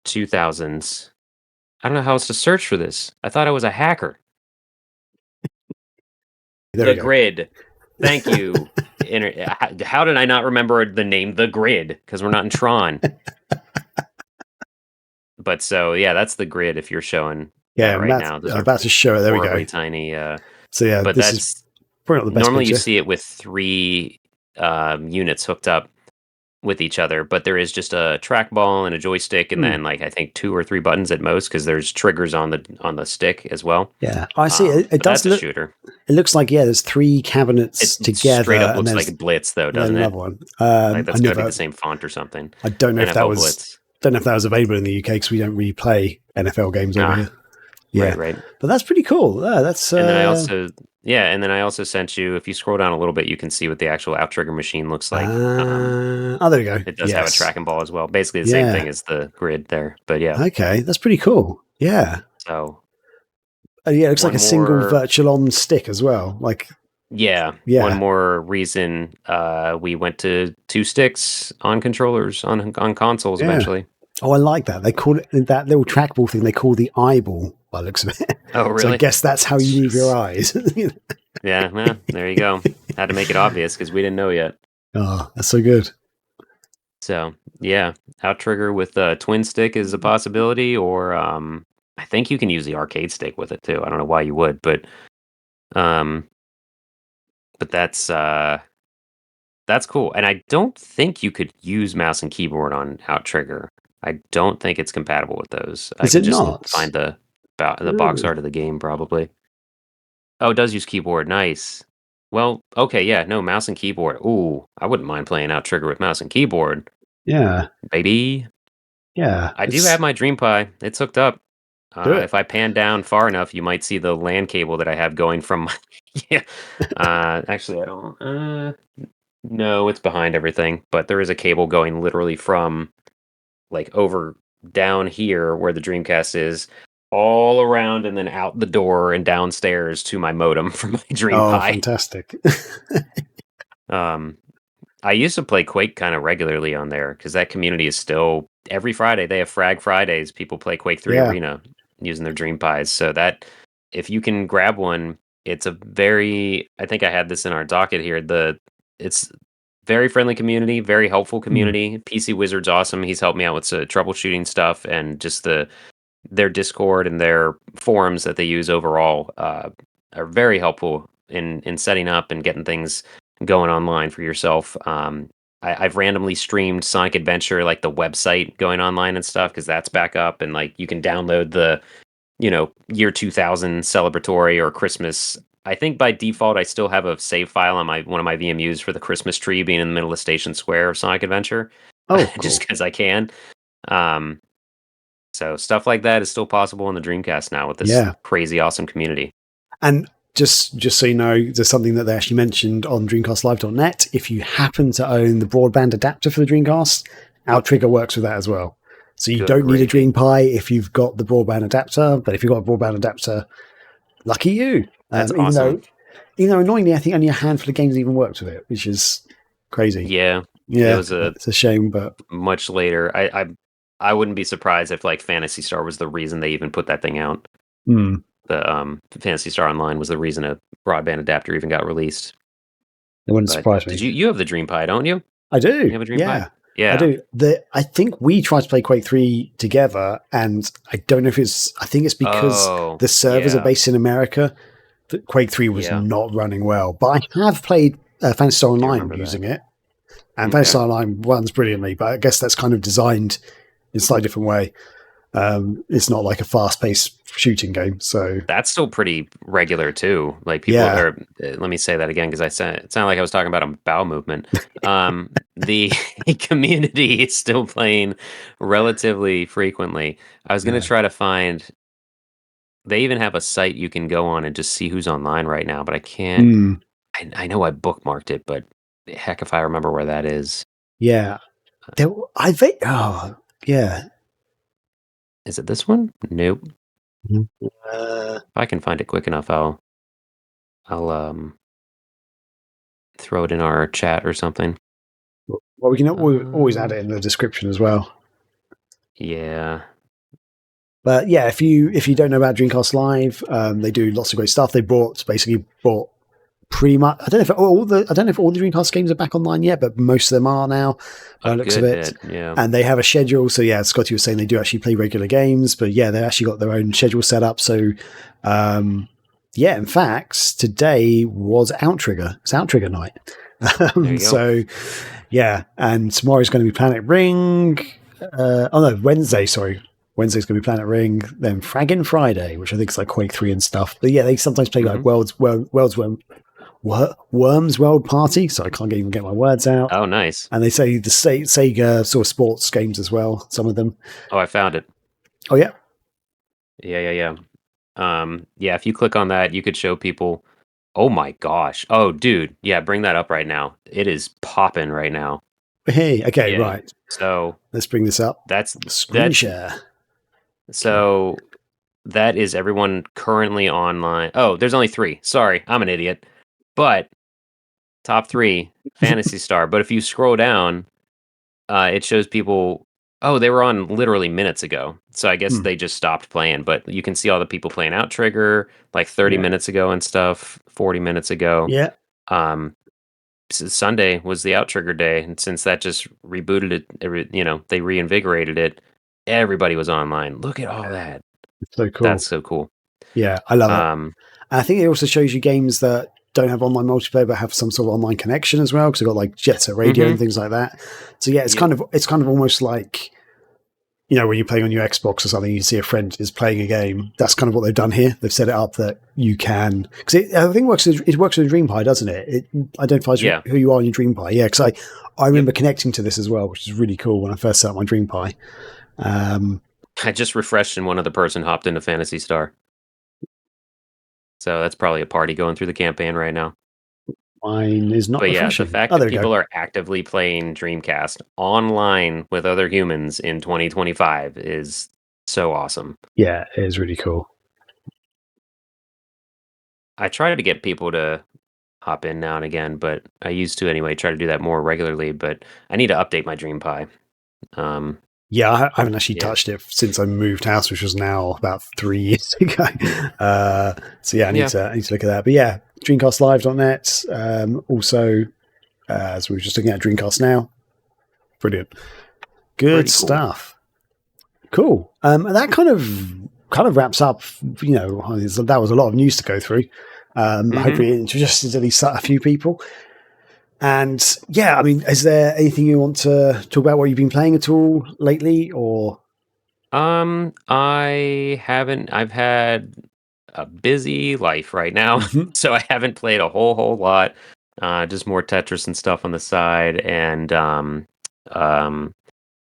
2000s. I don't know how else to search for this. I thought I was a hacker. The Grid. Thank you. How did I not remember the name The Grid? Because we're not in Tron. But so, yeah, that's The Grid if you're showing right now. I'm about to show it. There we go. Tiny. So yeah, but that's probably not the best normally picture. You see it with 3 units hooked up with each other, but there is just a trackball and a joystick, and then I think 2 or 3 buttons at most, because there's triggers on the stick as well. Yeah, I see. It does look. Shooter. It looks like there's 3 cabinets together. Straight up looks like Blitz, though, doesn't it? Another one. Like that's gotta be the same font or something. I don't know NFL if that was. Blitz. Don't know if that was available in the UK because we don't really play NFL games over here. Yeah, right. But that's pretty cool. That's. And then I also sent you. If you scroll down a little bit, you can see what the actual OutTrigger machine looks like. There you go. It does have a tracking ball as well. Basically the same thing as the Grid there. But yeah. Okay, that's pretty cool. Yeah. So. It looks like a single virtual on stick as well. Like. Yeah. One more reason we went to 2 sticks on controllers on consoles eventually. Oh, I like that. They call it that little trackball thing. They call the eyeball by the looks of it. Oh, really? So I guess that's how you move your eyes. Yeah, there you go. Had to make it obvious because we didn't know yet. Oh, that's so good. So yeah, OutTrigger with a twin stick is a possibility, or I think you can use the arcade stick with it too. I don't know why you would, but that's cool. And I don't think you could use mouse and keyboard on OutTrigger. I don't think it's compatible with those. Is it not? Find the box art of the game probably. Oh, it does use keyboard. Nice. Well, okay, yeah, no, mouse and keyboard. Ooh, I wouldn't mind playing OutTrigger with mouse and keyboard. Yeah. Baby. Yeah. I do have my Dream Pie. It's hooked up. Do it. If I pan down far enough, you might see the LAN cable that I have going from my. Yeah. Actually, I don't. No, it's behind everything, but there is a cable going literally from like over down here where the Dreamcast is, all around and then out the door and downstairs to my modem for my Dream Oh, Pi. fantastic. Um, I used to play Quake kind of regularly on there because that community is still every Friday they have Frag Fridays. People play Quake 3 Yeah. Arena using their Dream Pis. So that if you can grab one, it's a very I think I had this in our docket here. It's very friendly community, very helpful community. PC Wizard's awesome. He's helped me out with troubleshooting stuff and just their Discord and their forums that they use overall are very helpful in setting up and getting things going online for yourself. I've randomly streamed Sonic Adventure, like the website going online and stuff, because that's back up and like you can download the year 2000 celebratory or Christmas. I think by default I still have a save file on my one of my VMUs for the Christmas tree being in the middle of Station Square of Sonic Adventure. Oh, cool. Just because I can. So stuff like that is still possible in the Dreamcast now with this crazy awesome community. And just so you know, there's something that they actually mentioned on DreamcastLive.net. If you happen to own the broadband adapter for the Dreamcast, OutTrigger works with that as well. So you don't need a Dream Pi if you've got the broadband adapter, but if you've got a broadband adapter, lucky you. That's awesome. Even though annoyingly, I think only a handful of games even worked with it, which is crazy. Yeah. It's a shame, but much later. I wouldn't be surprised if like Phantasy Star was the reason they even put that thing out. The Phantasy Star Online was the reason a broadband adapter even got released. It wouldn't surprise me. You have the Dream Pi, don't you? I do. You have a Dream Pi? Yeah, I do. I think we tried to play Quake 3 together, and I don't know if I think it's because the servers are based in America that Quake 3 was not running well. But I have played Phantasy Star Online using it, and Phantasy Star Online runs brilliantly, but I guess that's kind of designed in a slightly different way. It's not like a fast-paced shooting game, so that's still pretty regular too. Like people are. Let me say that again because it sounded like I was talking about a bowel movement. The community is still playing relatively frequently. I was going to try to find. They even have a site you can go on and just see who's online right now, but I can't. I know I bookmarked it, but heck, if I remember where that is. Yeah, Is it this one? Nope. If I can find it quick enough, I'll throw it in our chat or something. Well, we can always add it in the description as well. Yeah. But yeah, if you don't know about Dreamcast Live, they do lots of great stuff. They basically bought pretty much. I don't know if all the Dreamcast games are back online yet, but most of them are now. By the looks of it, and they have a schedule. So yeah, Scotty was saying they do actually play regular games, but yeah, they actually got their own schedule set up. So in fact, today was OutTrigger. It's OutTrigger night. So yeah, and tomorrow's going to be Planet Ring. Wednesday. Sorry. Wednesday's going to be Planet Ring, then Fraggin' Friday, which I think is like Quake 3 and stuff. But yeah, they sometimes play like Worms World Party, so I can't even get my words out. Oh, nice. And they say the Sega sort of sports games as well, some of them. Oh, I found it. Oh, yeah? Yeah. If you click on that, you could show people. Oh my gosh. Oh, dude. Yeah, bring that up right now. It is popping right now. Hey, okay, right. So let's bring this up. That's screen share. So that is everyone currently online. Oh, there's only 3. Sorry, I'm an idiot. But top 3, Phantasy Star. But if you scroll down, it shows people. Oh, they were on literally minutes ago. So I guess they just stopped playing. But you can see all the people playing OutTrigger like 30 minutes ago and stuff, 40 minutes ago. Yeah. Sunday was the OutTrigger day, and since that just rebooted it, they reinvigorated it. Everybody was online. Look at all that. So cool. That's so cool. Yeah, I love it. And I think it also shows you games that don't have online multiplayer but have some sort of online connection as well, because they've got like Jet Set Radio and things like that. So yeah, it's kind of almost like, when you're playing on your Xbox or something, you see a friend is playing a game. That's kind of what they've done here. They've set it up that you can, because I think it works with a Dream Pi, doesn't it? It identifies who you are on your Dream Pi. Yeah, because I remember connecting to this as well, which is really cool when I first set up my Dream Pi. I just refreshed and one other person hopped into Phantasy Star. So that's probably a party going through the campaign right now. Mine is not But yeah, the refreshing. fact Oh, that there we go. people are actively playing Dreamcast online with other humans in 2025 is so awesome. Yeah, it is really cool. I try to get people to hop in now and again, but I used to anyway, try to do that more regularly, but I need to update my Dream Pie. Yeah, I haven't actually Yeah. touched it since I moved house, which was now about 3 years ago. So yeah, I need to look at that. But yeah, DreamcastLive.net. Also, as we were just looking at Dreamcast now, brilliant, good Pretty cool. stuff. Cool. And that kind of wraps up. You know, that was a lot of news to go through. Hopefully, it introduces at least a few people. And yeah, I mean, is there anything you want to talk about? What you've been playing at all lately, or? I haven't. I've had a busy life right now, so I haven't played a whole lot. Just more Tetris and stuff on the side, and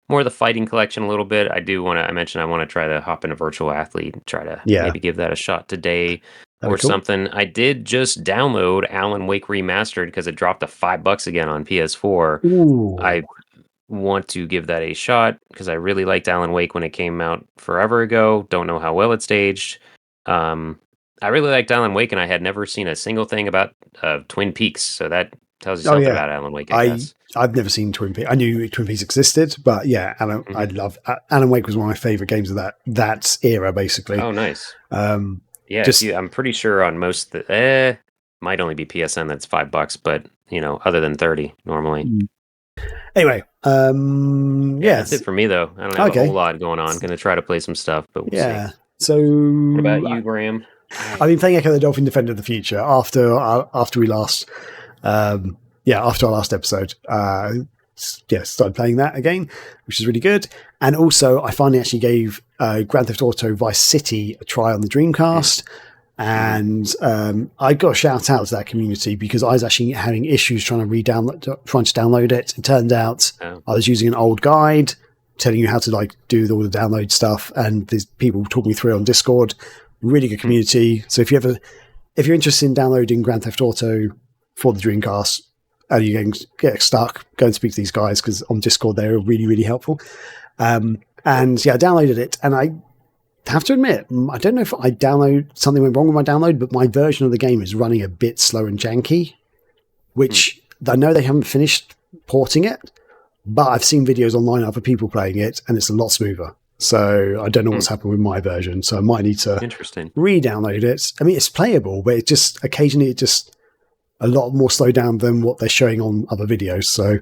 more of the fighting collection a little bit. I do want to. I mentioned I want to try to hop into Virtual Athlete and try to maybe give that a shot today or Cool. something. I did just download Alan Wake Remastered because it dropped to $5 again on PS4. Ooh. I want to give that a shot because I really liked Alan Wake when it came out forever ago. Don't know how well it's staged. I really liked Alan Wake, and I had never seen a single thing about Twin Peaks, so that tells you something about Alan Wake, I guess. I've never seen Twin Peaks. I knew Twin Peaks existed, but yeah, I love Alan Wake was one of my favorite games of that era, basically. Oh, nice. Yeah, I'm pretty sure on most might only be PSN that's $5, but other than 30 normally. Anyway, that's it for me though. I don't have a whole lot going on. Going to try to play some stuff, but we'll see. So, what about you, Graham? I've been playing Ecco the Dolphin Defender of the Future after we last, after our last episode. Started playing that again, which is really good. And also, I finally actually gave Grand Theft Auto Vice City a try on the Dreamcast. And I got a shout out to that community because I was actually having issues trying to download it. It turned out I was using an old guide telling you how to do all the download stuff, and there's people talking me through it on Discord. Really good community. So if you're interested in downloading Grand Theft Auto for the Dreamcast and you're get stuck, go and speak to these guys because on Discord they're really, really helpful. I downloaded it, and I have to admit, I don't know if something went wrong with my download, but my version of the game is running a bit slow and janky, which I know they haven't finished porting it, but I've seen videos online of other people playing it, and it's a lot smoother. So I don't know what's happened with my version, so I might need to re-download it. I mean, it's playable, but it just occasionally a lot more slowed down than what they're showing on other videos. So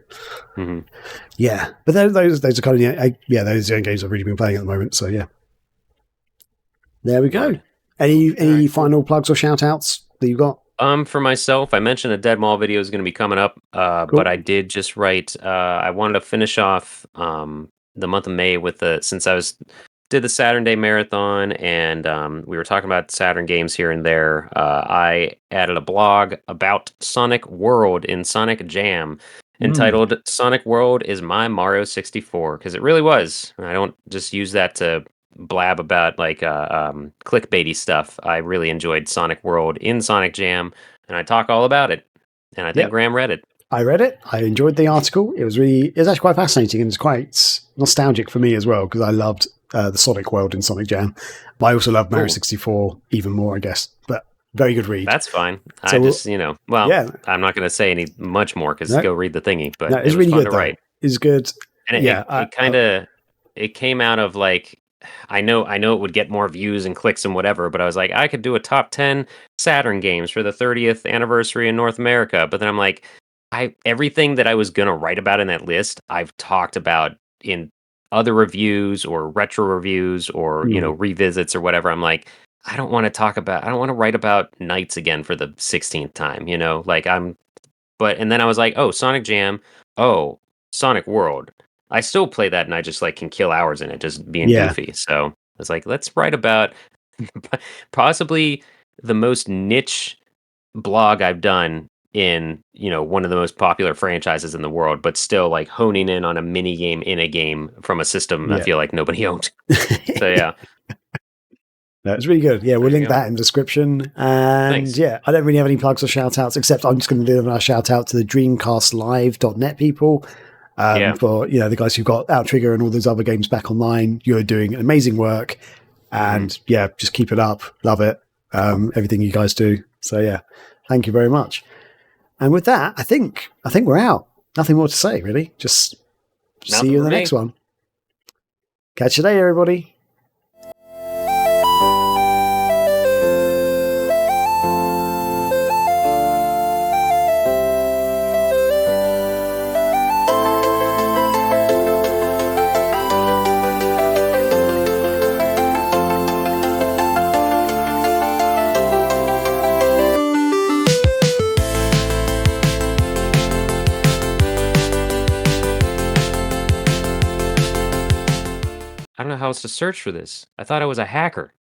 yeah, but those are kind of those are the games I've really been playing at the moment. So yeah. There we go. Any final plugs or shout outs that you got? For myself, I mentioned a Dead Mall video is going to be coming up, but I did just write. I wanted to finish off the month of May since I did the Saturn Day Marathon, and we were talking about Saturn games here and there. I added a blog about Sonic World in Sonic Jam, entitled "Sonic World is my Mario 64" because it really was. I don't just use that to blab about clickbaity stuff. I really enjoyed Sonic World in Sonic Jam, and I talk all about it. And I think Graham read it. I read it. I enjoyed the article. It was actually quite fascinating, and it's quite nostalgic for me as well because I loved the Sonic World in Sonic Jam. But I also love Mario 64 even more, I guess. But very good read. That's fine. So, I'm not going to say much more because go read the thingy. But it's really good to write. It's good. And it came out of I know it would get more views and clicks and whatever, but I was like, I could do a top 10 Saturn games for the 30th anniversary in North America. But then I'm like, everything that I was going to write about in that list, I've talked about in other reviews or retro reviews or, revisits or whatever. I'm like, I don't want to write about Knights again for the 16th time, and then I was like, oh, Sonic Jam. Oh, Sonic World. I still play that, and I just can kill hours in it, just being goofy. So I was like, let's write about possibly the most niche blog I've done in, one of the most popular franchises in the world, but still like honing in on a mini game in a game from a system I Yeah. feel like nobody owned. So yeah. No, it's really good. Yeah, we'll There you link go. that in the description. And Thanks. yeah, I don't really have any plugs or shout outs, except I'm just going to do a shout out to the DreamcastLive.net people. Yeah. For the guys who've got OutTrigger and all those other games back online. You're doing amazing work. And yeah, just keep it up. Love it. Everything you guys do. So yeah, thank you very much. And with that, I think we're out. Nothing more to say, really. Just see you in the next one. Catch you later, everybody. I don't know how else to search for this. I thought I was a hacker.